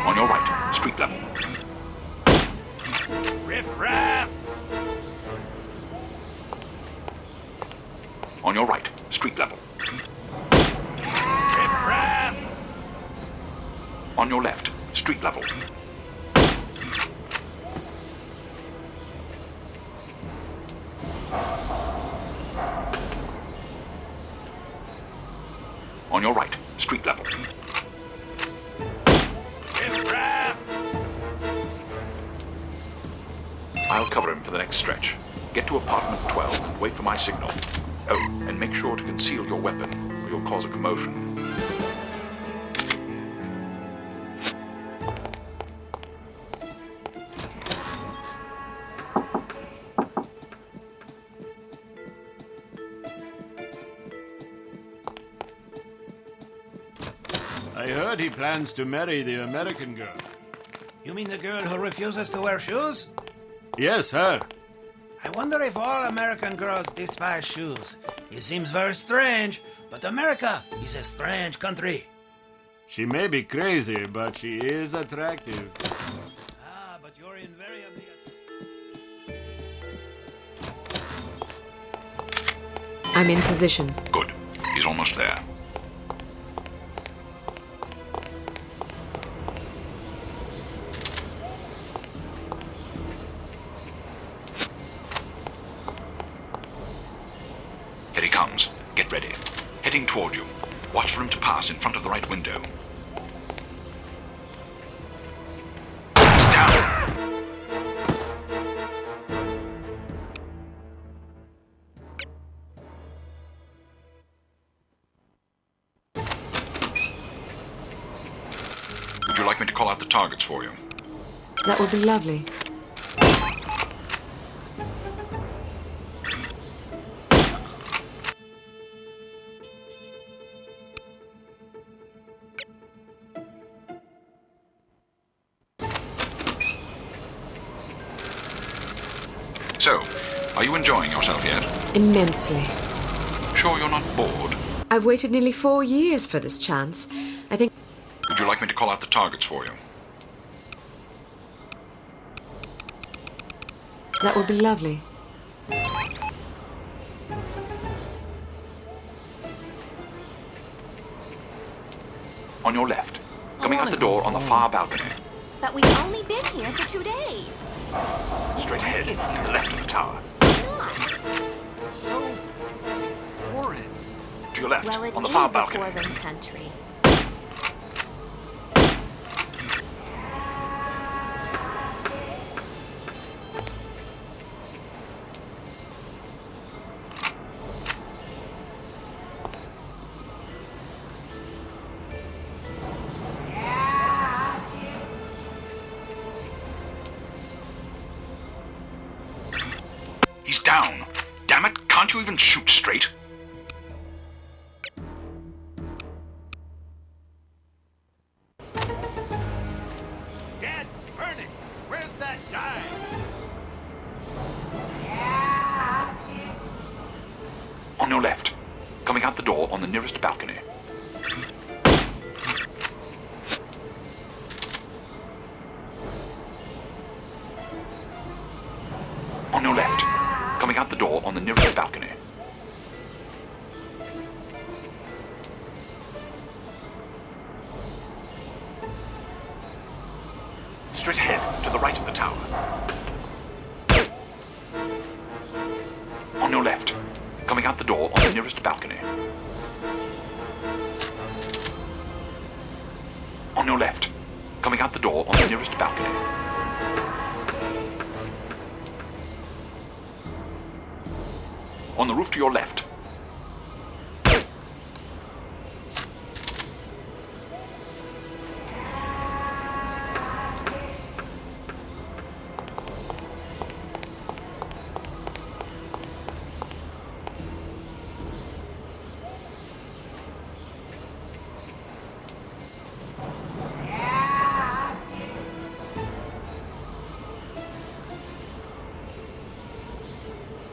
On your right, street level. Riff-raff! On your right, street level. Riff-raff! On your left, street level. On your right, street level. I'll cover him for the next stretch. Get to apartment 12 and wait for my signal. Oh, and make sure to conceal your weapon, or you'll cause a commotion. I heard he plans to marry the American girl. You mean the girl who refuses to wear shoes? Yes, her. I wonder if all American girls despise shoes. It seems very strange, but America is a strange country. She may be crazy, but she is attractive. Ah, but you're invariably... I'm in position. Good. He's almost there. Here he comes. Get ready. Heading toward you. Watch for him to pass in front of the right window. He's down! Would you like me to call out the targets for you? That would be lovely. So, are you enjoying yourself yet? Immensely. Sure you're not bored? I've waited nearly 4 years for this chance. I think... Would you like me to call out the targets for you? That would be lovely. On your left. Coming out the door on the far balcony. But we've only been here for 2 days. Straight ahead, to the left of the tower. It's so... foreign. To your left, Well, it on the is far a balcony. foreign country. He's down. Damn it, can't you even shoot straight? Dad, burning! Where's that dime? On your left. Coming out the door on the nearest balcony. On your left. Coming out the door on the nearest balcony. Straight ahead, to the right of the tower. On your left. Coming out the door on the nearest balcony. On your left. Coming out the door on the nearest balcony. On the roof to your left.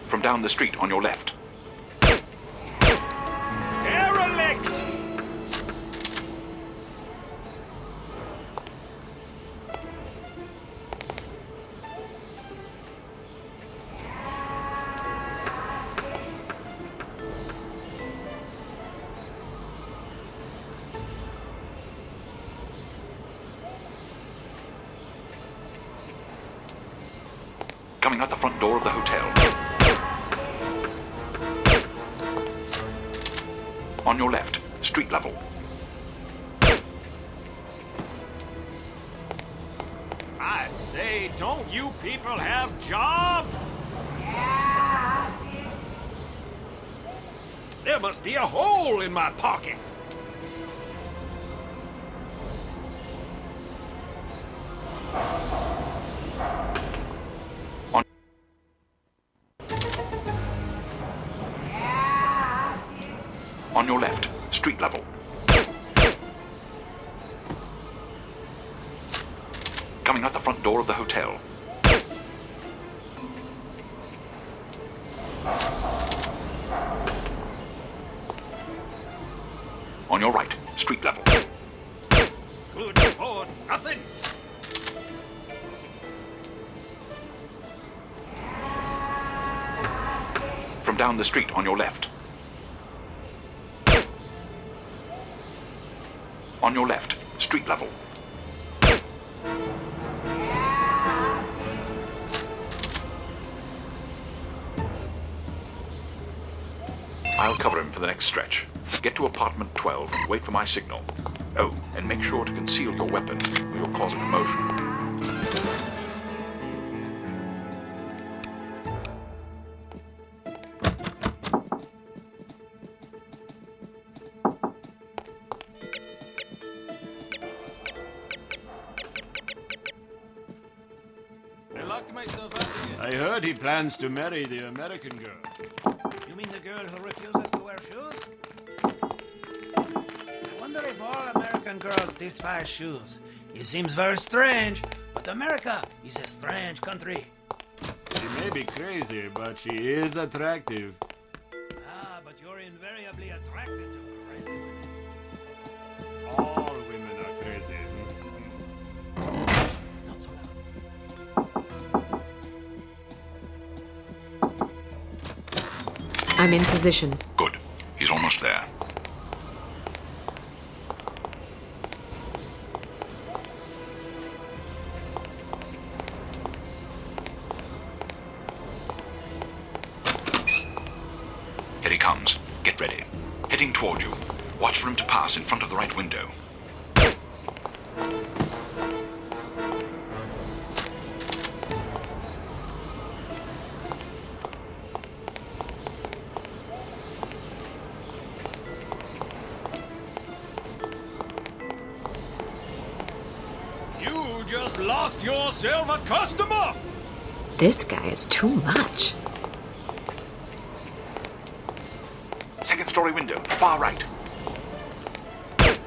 From down the street on your left. Derelict! Coming out the front door of the hotel. On your left, street level. say, don't you people have jobs? There must be a hole in my pocket. On your left, street level. Coming out the front door of the hotel. On your right, street level. Good for nothing. From down the street on your left. On your left, street level. I'll cover him for the next stretch. Get to apartment 12 and wait for my signal. Oh, and make sure to conceal your weapon, or you'll cause a commotion. I heard he plans to marry the American girl. You mean the girl who refuses to wear shoes? I wonder if all American girls despise shoes. It seems very strange, but America is a strange country. She may be crazy, but she is attractive. Ah, but you're invariably attracted to crazy women. All women are crazy. Not so loud. I'm in position. Good. He's almost there. Here he comes. Get ready. Heading toward you. Watch for him to pass in front of the right window. You just lost yourself a customer! This guy is too much. Second story window, far right.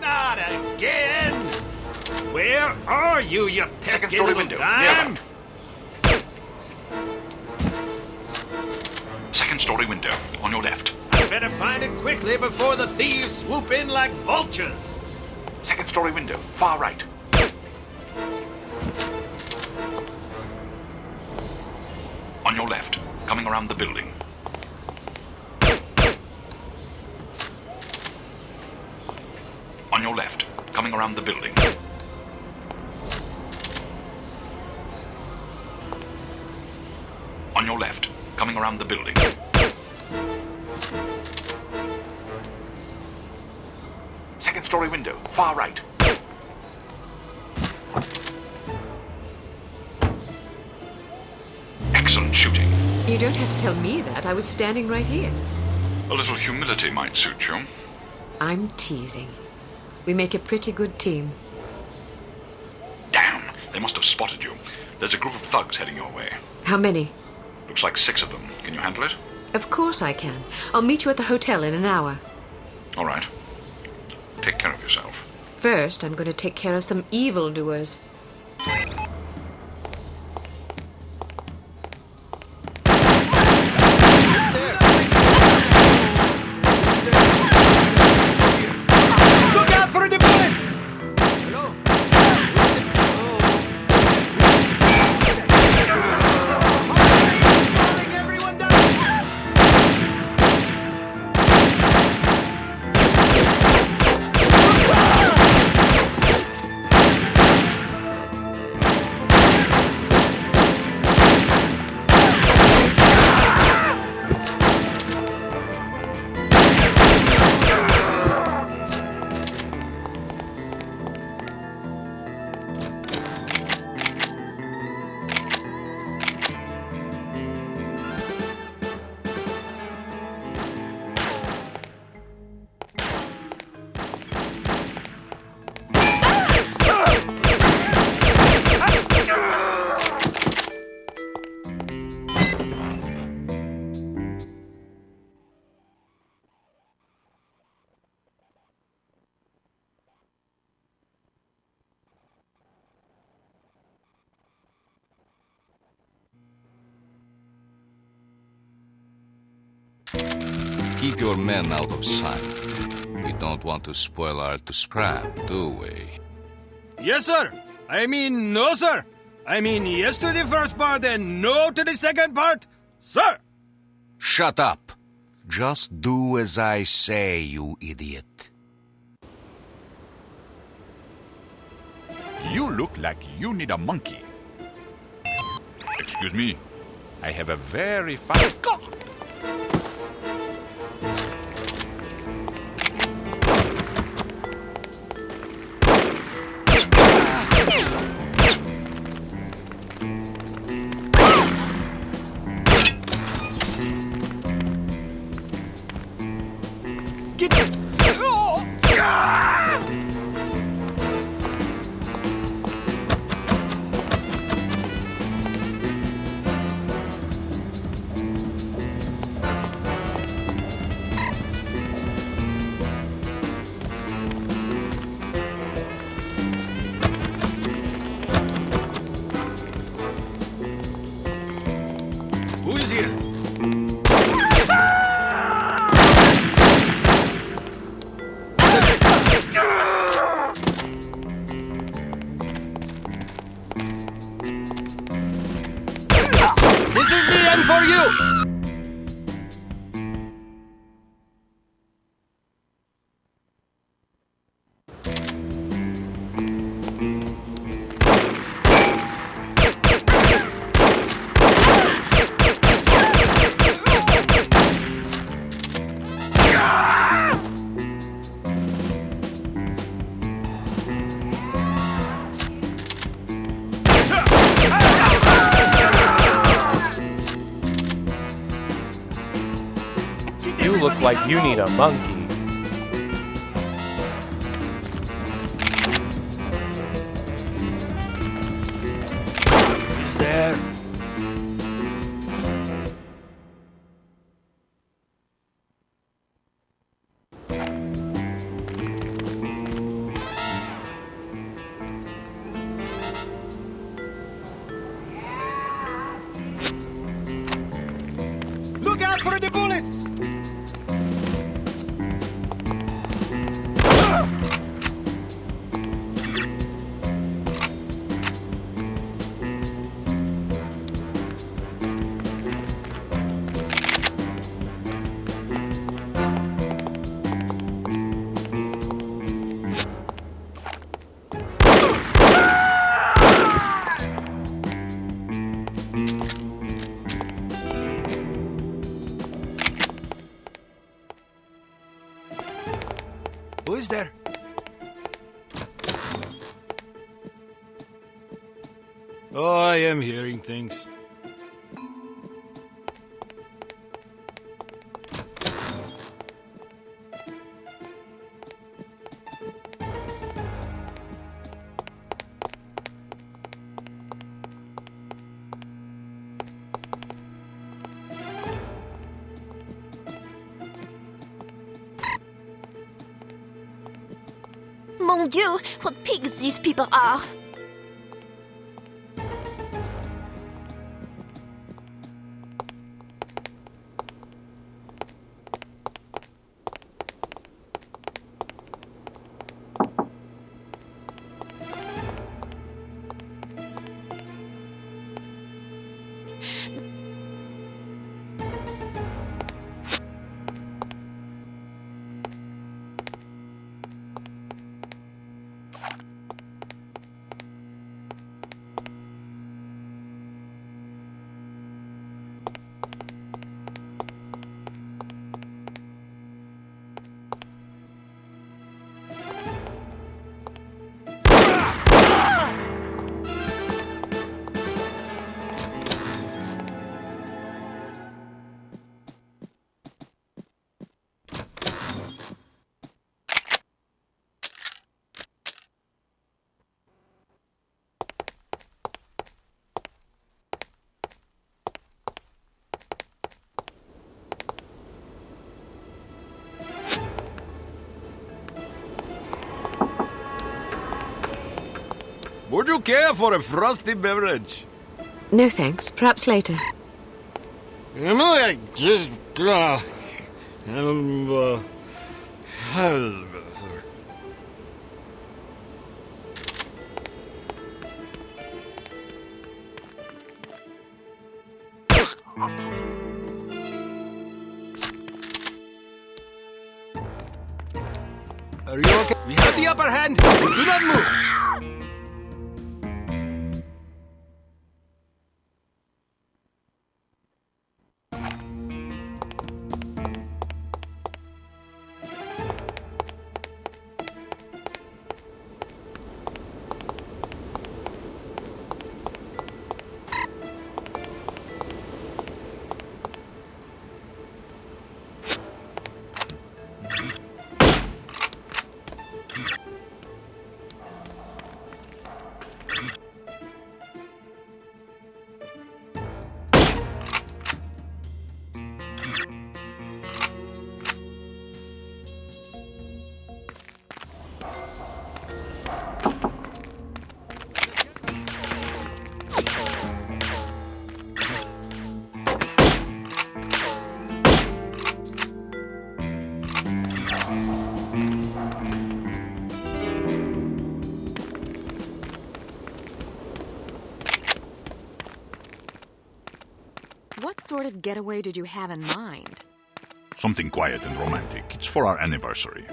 Not again! Where are you, you pesky Second story little window, dime? Second story window, on your left. I better find it quickly before the thieves swoop in like vultures. Second story window, far right. On your left, coming around the building. On your left, coming around the building. On your left, coming around the building. Second story window, far right. Excellent shooting. You don't have to tell me that. I was standing right here. A little humility might suit you. I'm teasing. We make a pretty good team. Damn! They must have spotted you. There's a group of thugs heading your way. How many? Looks like 6 of them. Can you handle it? Of course I can. I'll meet you at the hotel in an hour. All right. Take care of yourself. First, I'm going to take care of some evildoers. Look out for the bullets! Hello? Everyone down! Keep your men out of sight. We don't want to spoil our scrap, do we? Yes, sir. I mean, no, sir. I mean, yes to the first part and no to the second part, sir. Shut up. Just do as I say, you idiot. You look like you need a monkey. Excuse me. I have a very fine... Who is here? This is the end for you! You look like you need a monkey. He's there. Look out for the bullets! Who is there? Oh, I am hearing things. Mon Dieu, what pigs these people are! Would you care for a frosty beverage? No thanks. Perhaps later. Helvete. Are you okay? We have the upper hand! Do not move! What sort of getaway did you have in mind? Something quiet and romantic. It's for our anniversary.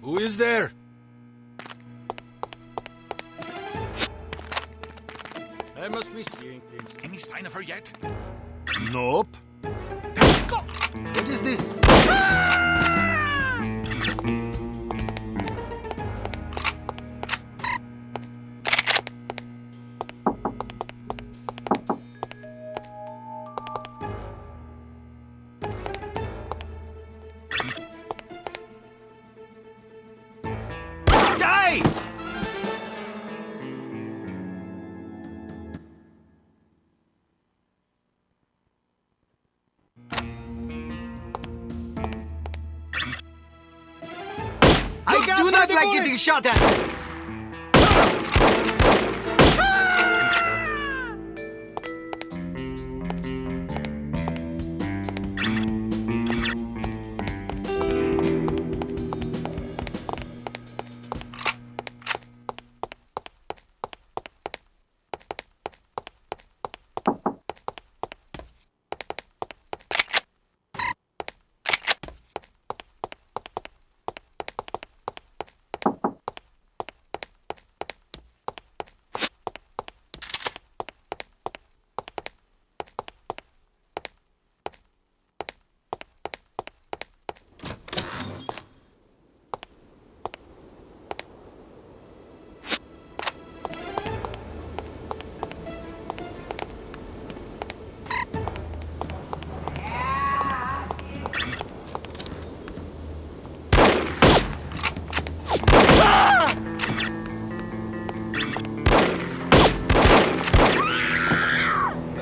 Who is there? I must be seeing things. Any sign of her yet? Nope. What is this? Die! I do not like getting shot at!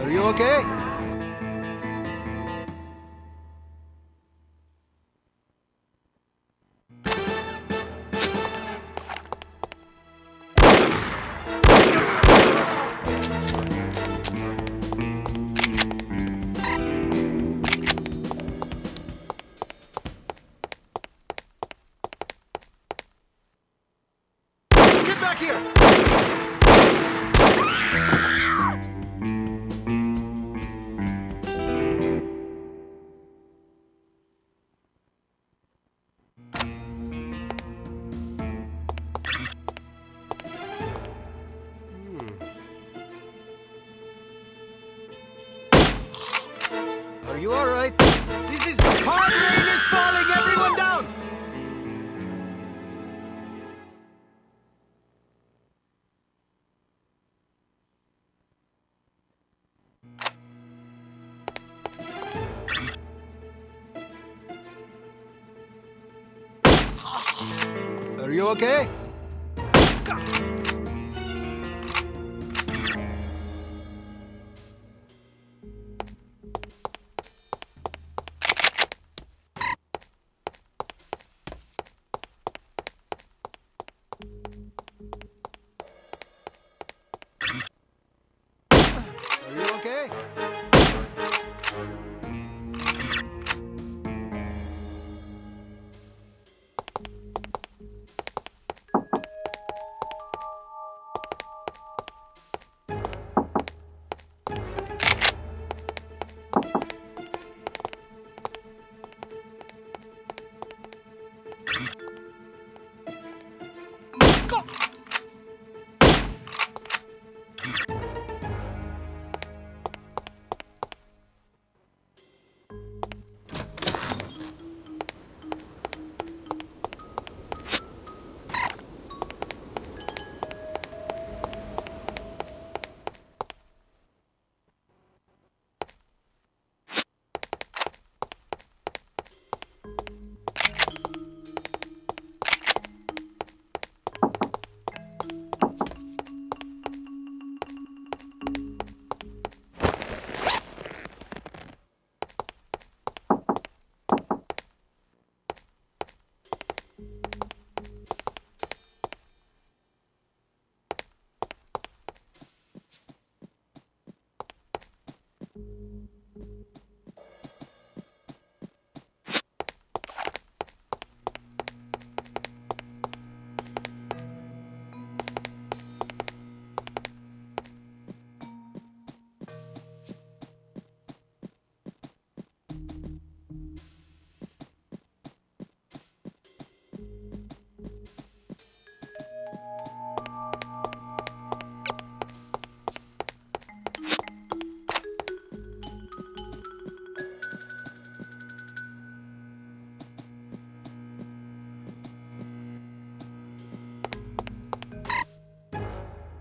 Are you okay? Get back here! Are you all right? This is hard rain is falling! Everyone down! you okay? Are you okay?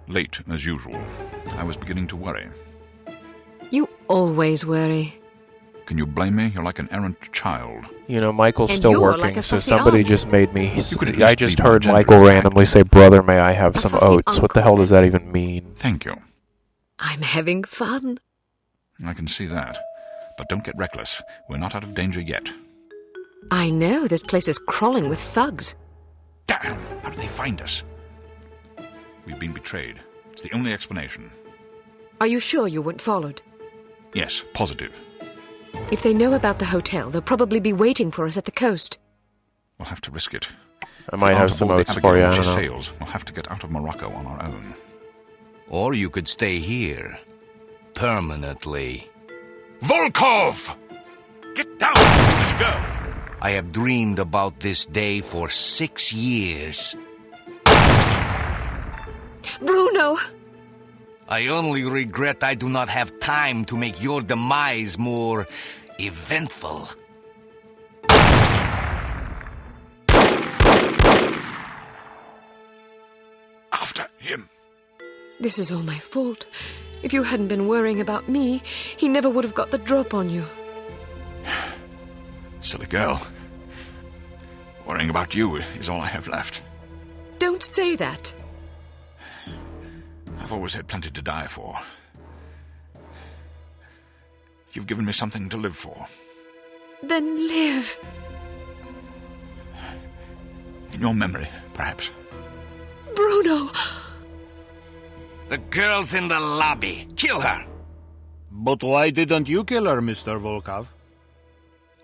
Late, as usual. I was beginning to worry. You always worry. Can you blame me? You're like an errant child. You know, Michael's And still you're working, like a so fussy somebody aunt. just made me. could at I least just be more heard gender Michael exact. randomly say, "Brother, may I have some fussy oats?" What the hell does that even mean? Thank you. I'm having fun. I can see that. But don't get reckless. We're not out of danger yet. I know, this place is crawling with thugs. Damn! How did they find us? We've been betrayed. It's the only explanation. Are you sure you weren't followed? Yes, positive. If they know about the hotel, they'll probably be waiting for us at the coast. We'll have to risk it. I might have some oats for you, I She don't know. sails. We'll have to get out of Morocco on our own. Or you could stay here. Permanently. Volkov! Get down with this girl! I have dreamed about this day for 6 years. Bruno! I only regret I do not have time to make your demise more eventful. After him. This is all my fault. If you hadn't been worrying about me, he never would have got the drop on you. Silly girl. Worrying about you is all I have left. Don't say that. I've always had plenty to die for. You've given me something to live for. Then live. In your memory, perhaps. Bruno! The girl's in the lobby. Kill her. But why didn't you kill her, Mr. Volkov?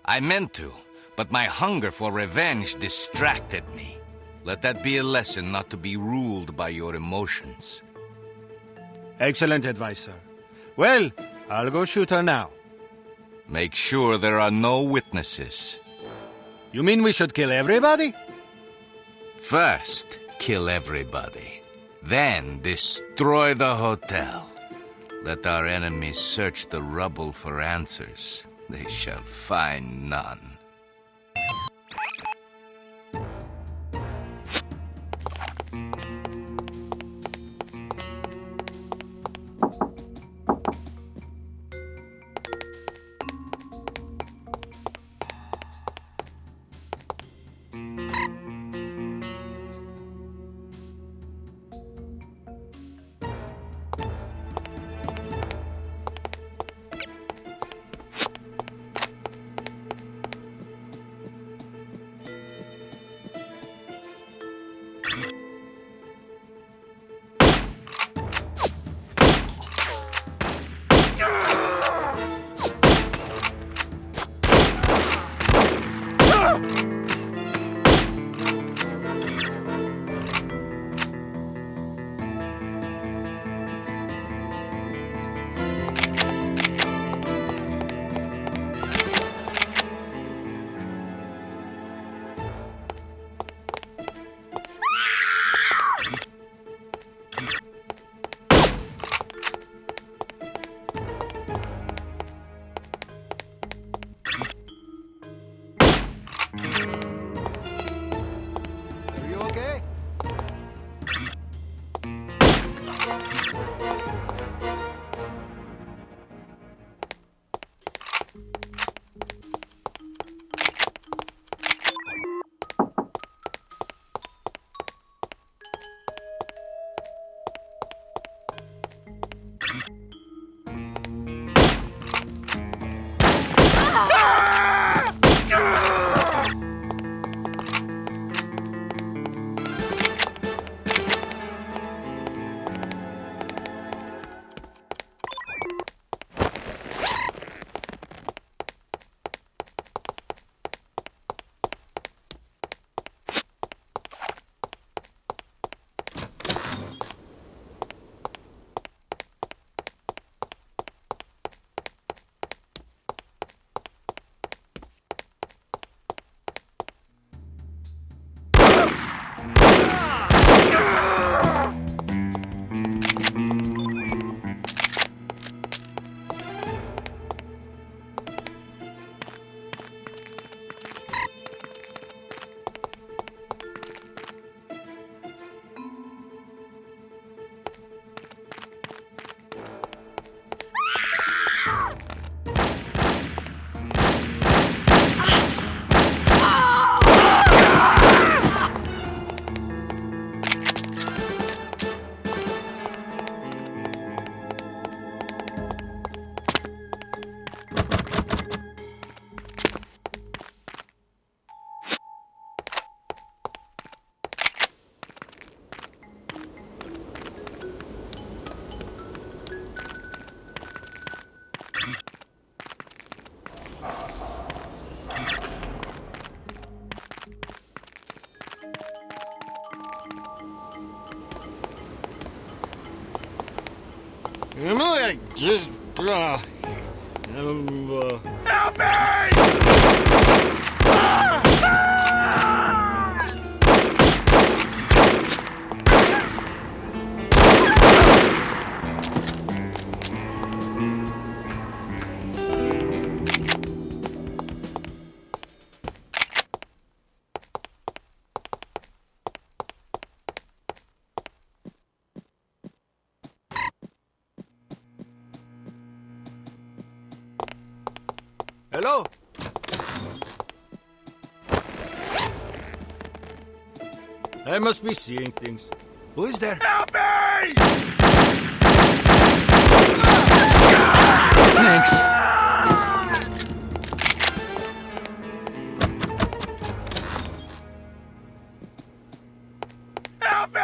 I meant to, but my hunger for revenge distracted me. Let that be a lesson not to be ruled by your emotions. Excellent advice, sir. Well, I'll go shoot her now. Make sure there are no witnesses. You mean we should kill everybody? First, kill everybody. Then destroy the hotel. Let our enemies search the rubble for answers. They shall find none. I just... Help me! Hello? I must be seeing things. Who is there? Help me! Thanks. Help me!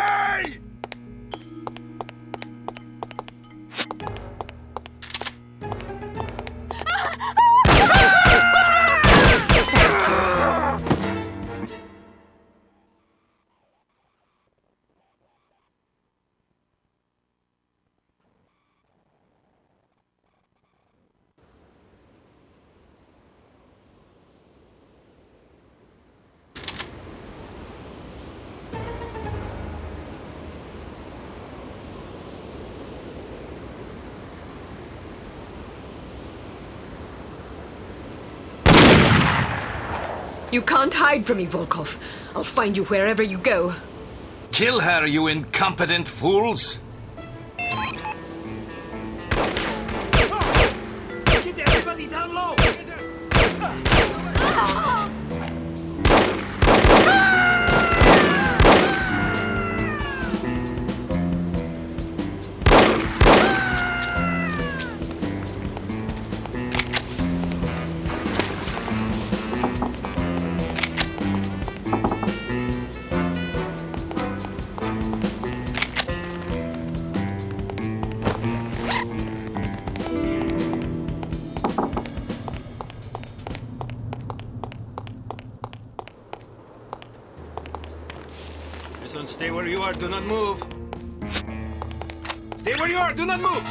You can't hide from me, Volkov. I'll find you wherever you go. Kill her, you incompetent fools! Get everybody down low! Listen, stay where you are, do not move. Stay where you are, do not move!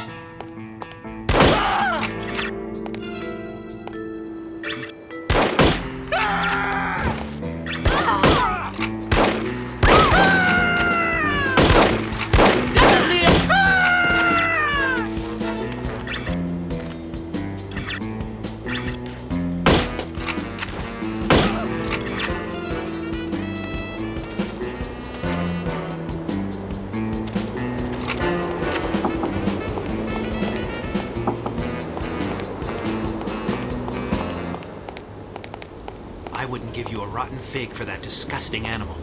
I wouldn't give you a rotten fig for that disgusting animal.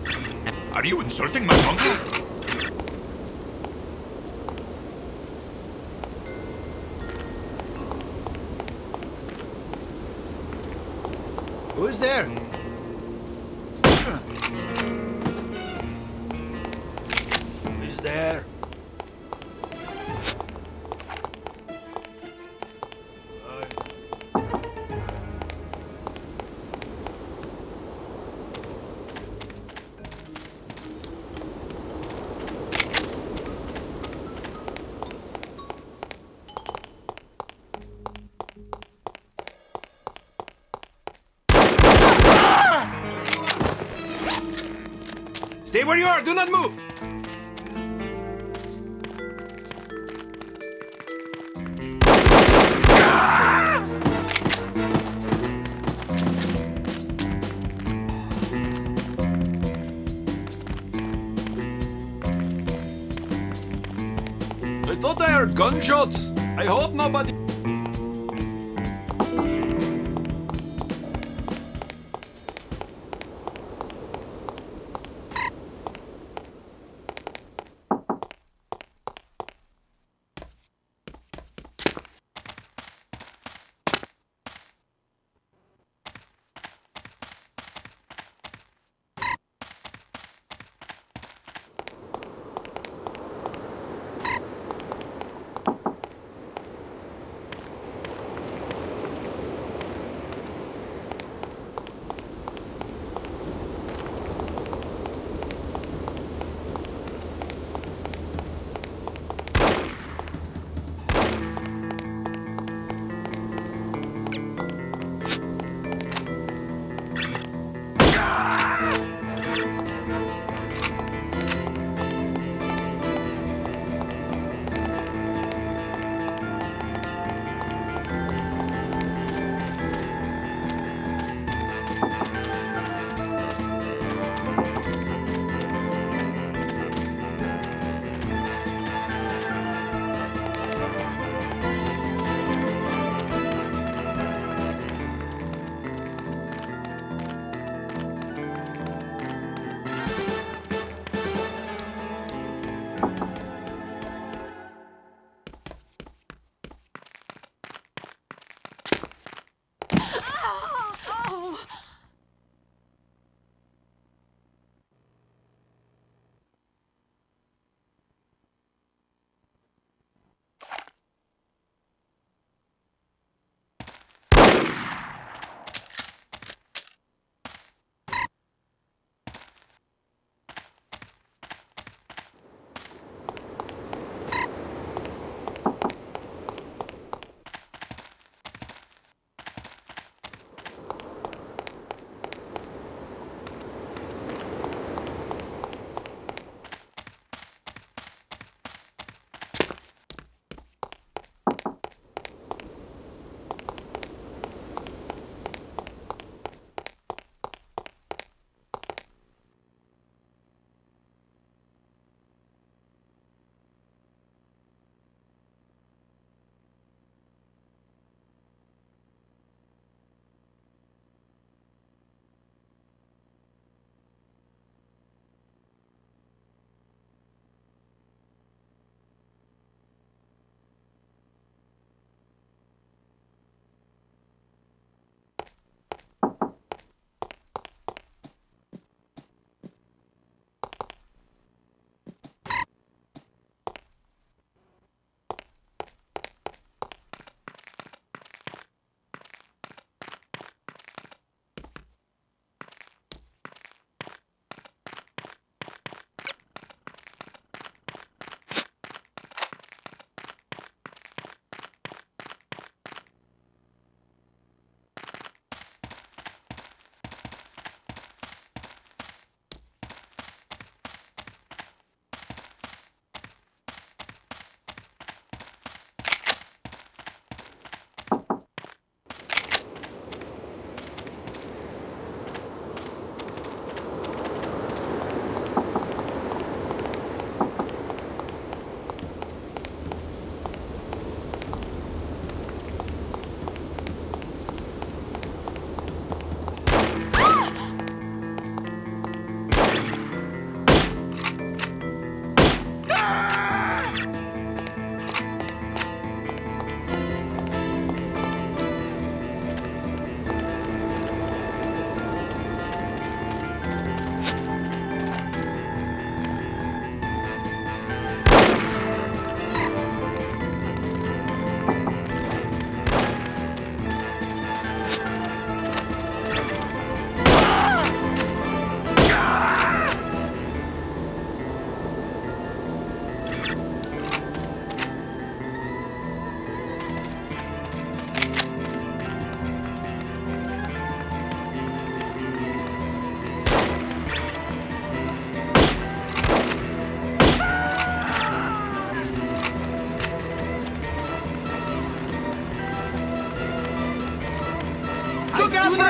Are you insulting my monkey? Who is there? Who is there? Stay where you are, do not move! I thought I heard gunshots. I hope nobody...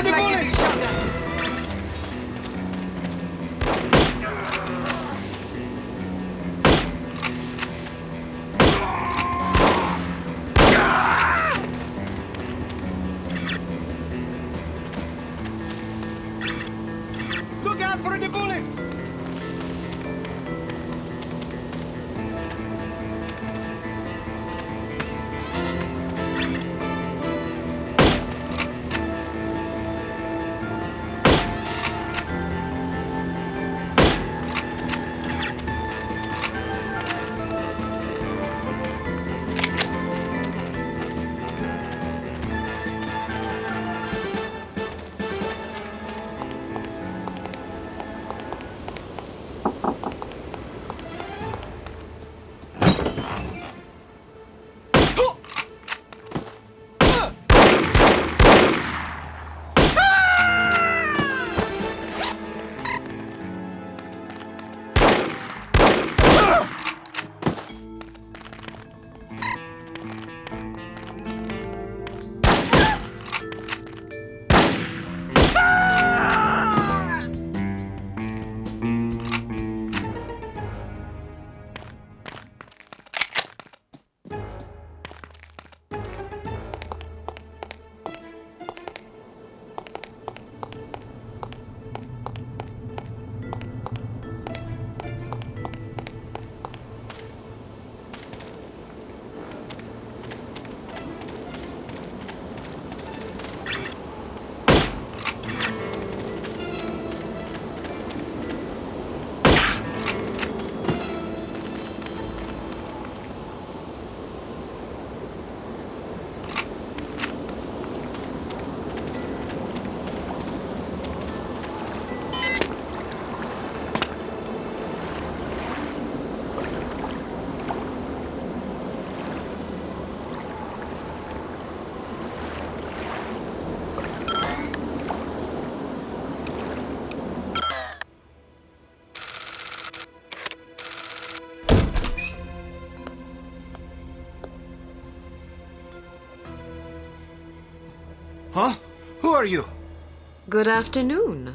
the bullets! Look out for the bullets! Huh? Who are you? Good afternoon.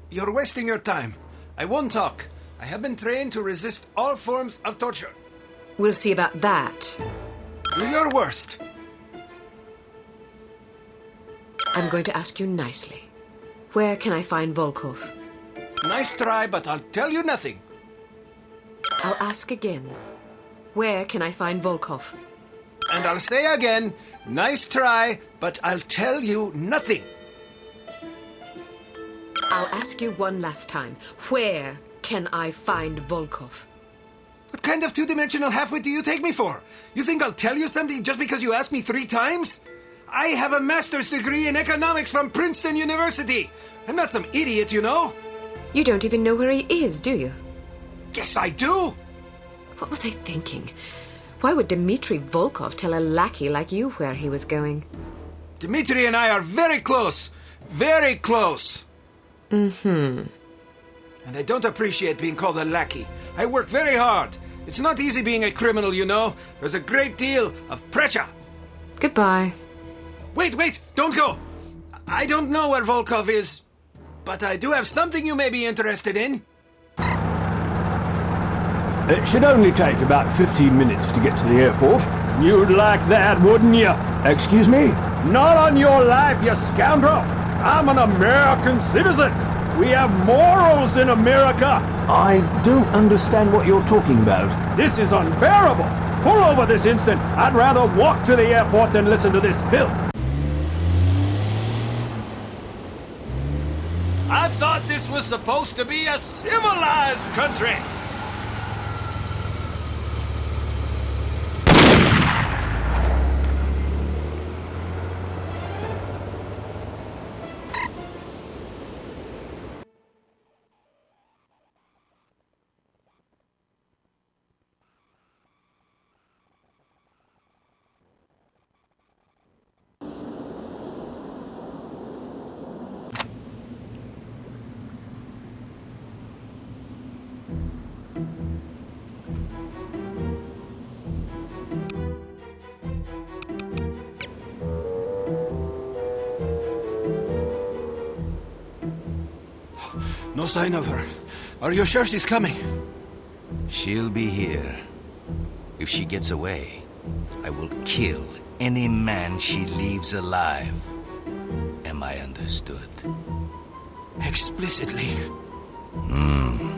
You're wasting your time. I won't talk. I have been trained to resist all forms of torture. We'll see about that. Do your worst. I'm going to ask you nicely. Where can I find Volkov? Nice try, but I'll tell you nothing. I'll ask again. Where can I find Volkov? And I'll say again, nice try, but I'll tell you nothing. I'll ask you one last time. Where can I find Volkov? What kind of two-dimensional halfwit do you take me for? You think I'll tell you something just because you asked me 3 times? I have a master's degree in economics from Princeton University. I'm not some idiot, you know. You don't even know where he is, do you? Yes, I do. What was I thinking? Why would Dmitri Volkov tell a lackey like you where he was going? Dmitri and I are very close. Very close. Mm-hmm. And I don't appreciate being called a lackey. I work very hard. It's not easy being a criminal, you know. There's a great deal of pressure. Goodbye. Wait, don't go. I don't know where Volkov is, but I do have something you may be interested in. It should only take about 15 minutes to get to the airport. You'd like that, wouldn't you? Excuse me? Not on your life, you scoundrel! I'm an American citizen! We have morals in America! I don't understand what you're talking about. This is unbearable! Pull over this instant! I'd rather walk to the airport than listen to this filth! I thought this was supposed to be a civilized country! No sign of her. Are you sure she's coming? She'll be here. If she gets away, I will kill any man she leaves alive. Am I understood? Explicitly. Hmm.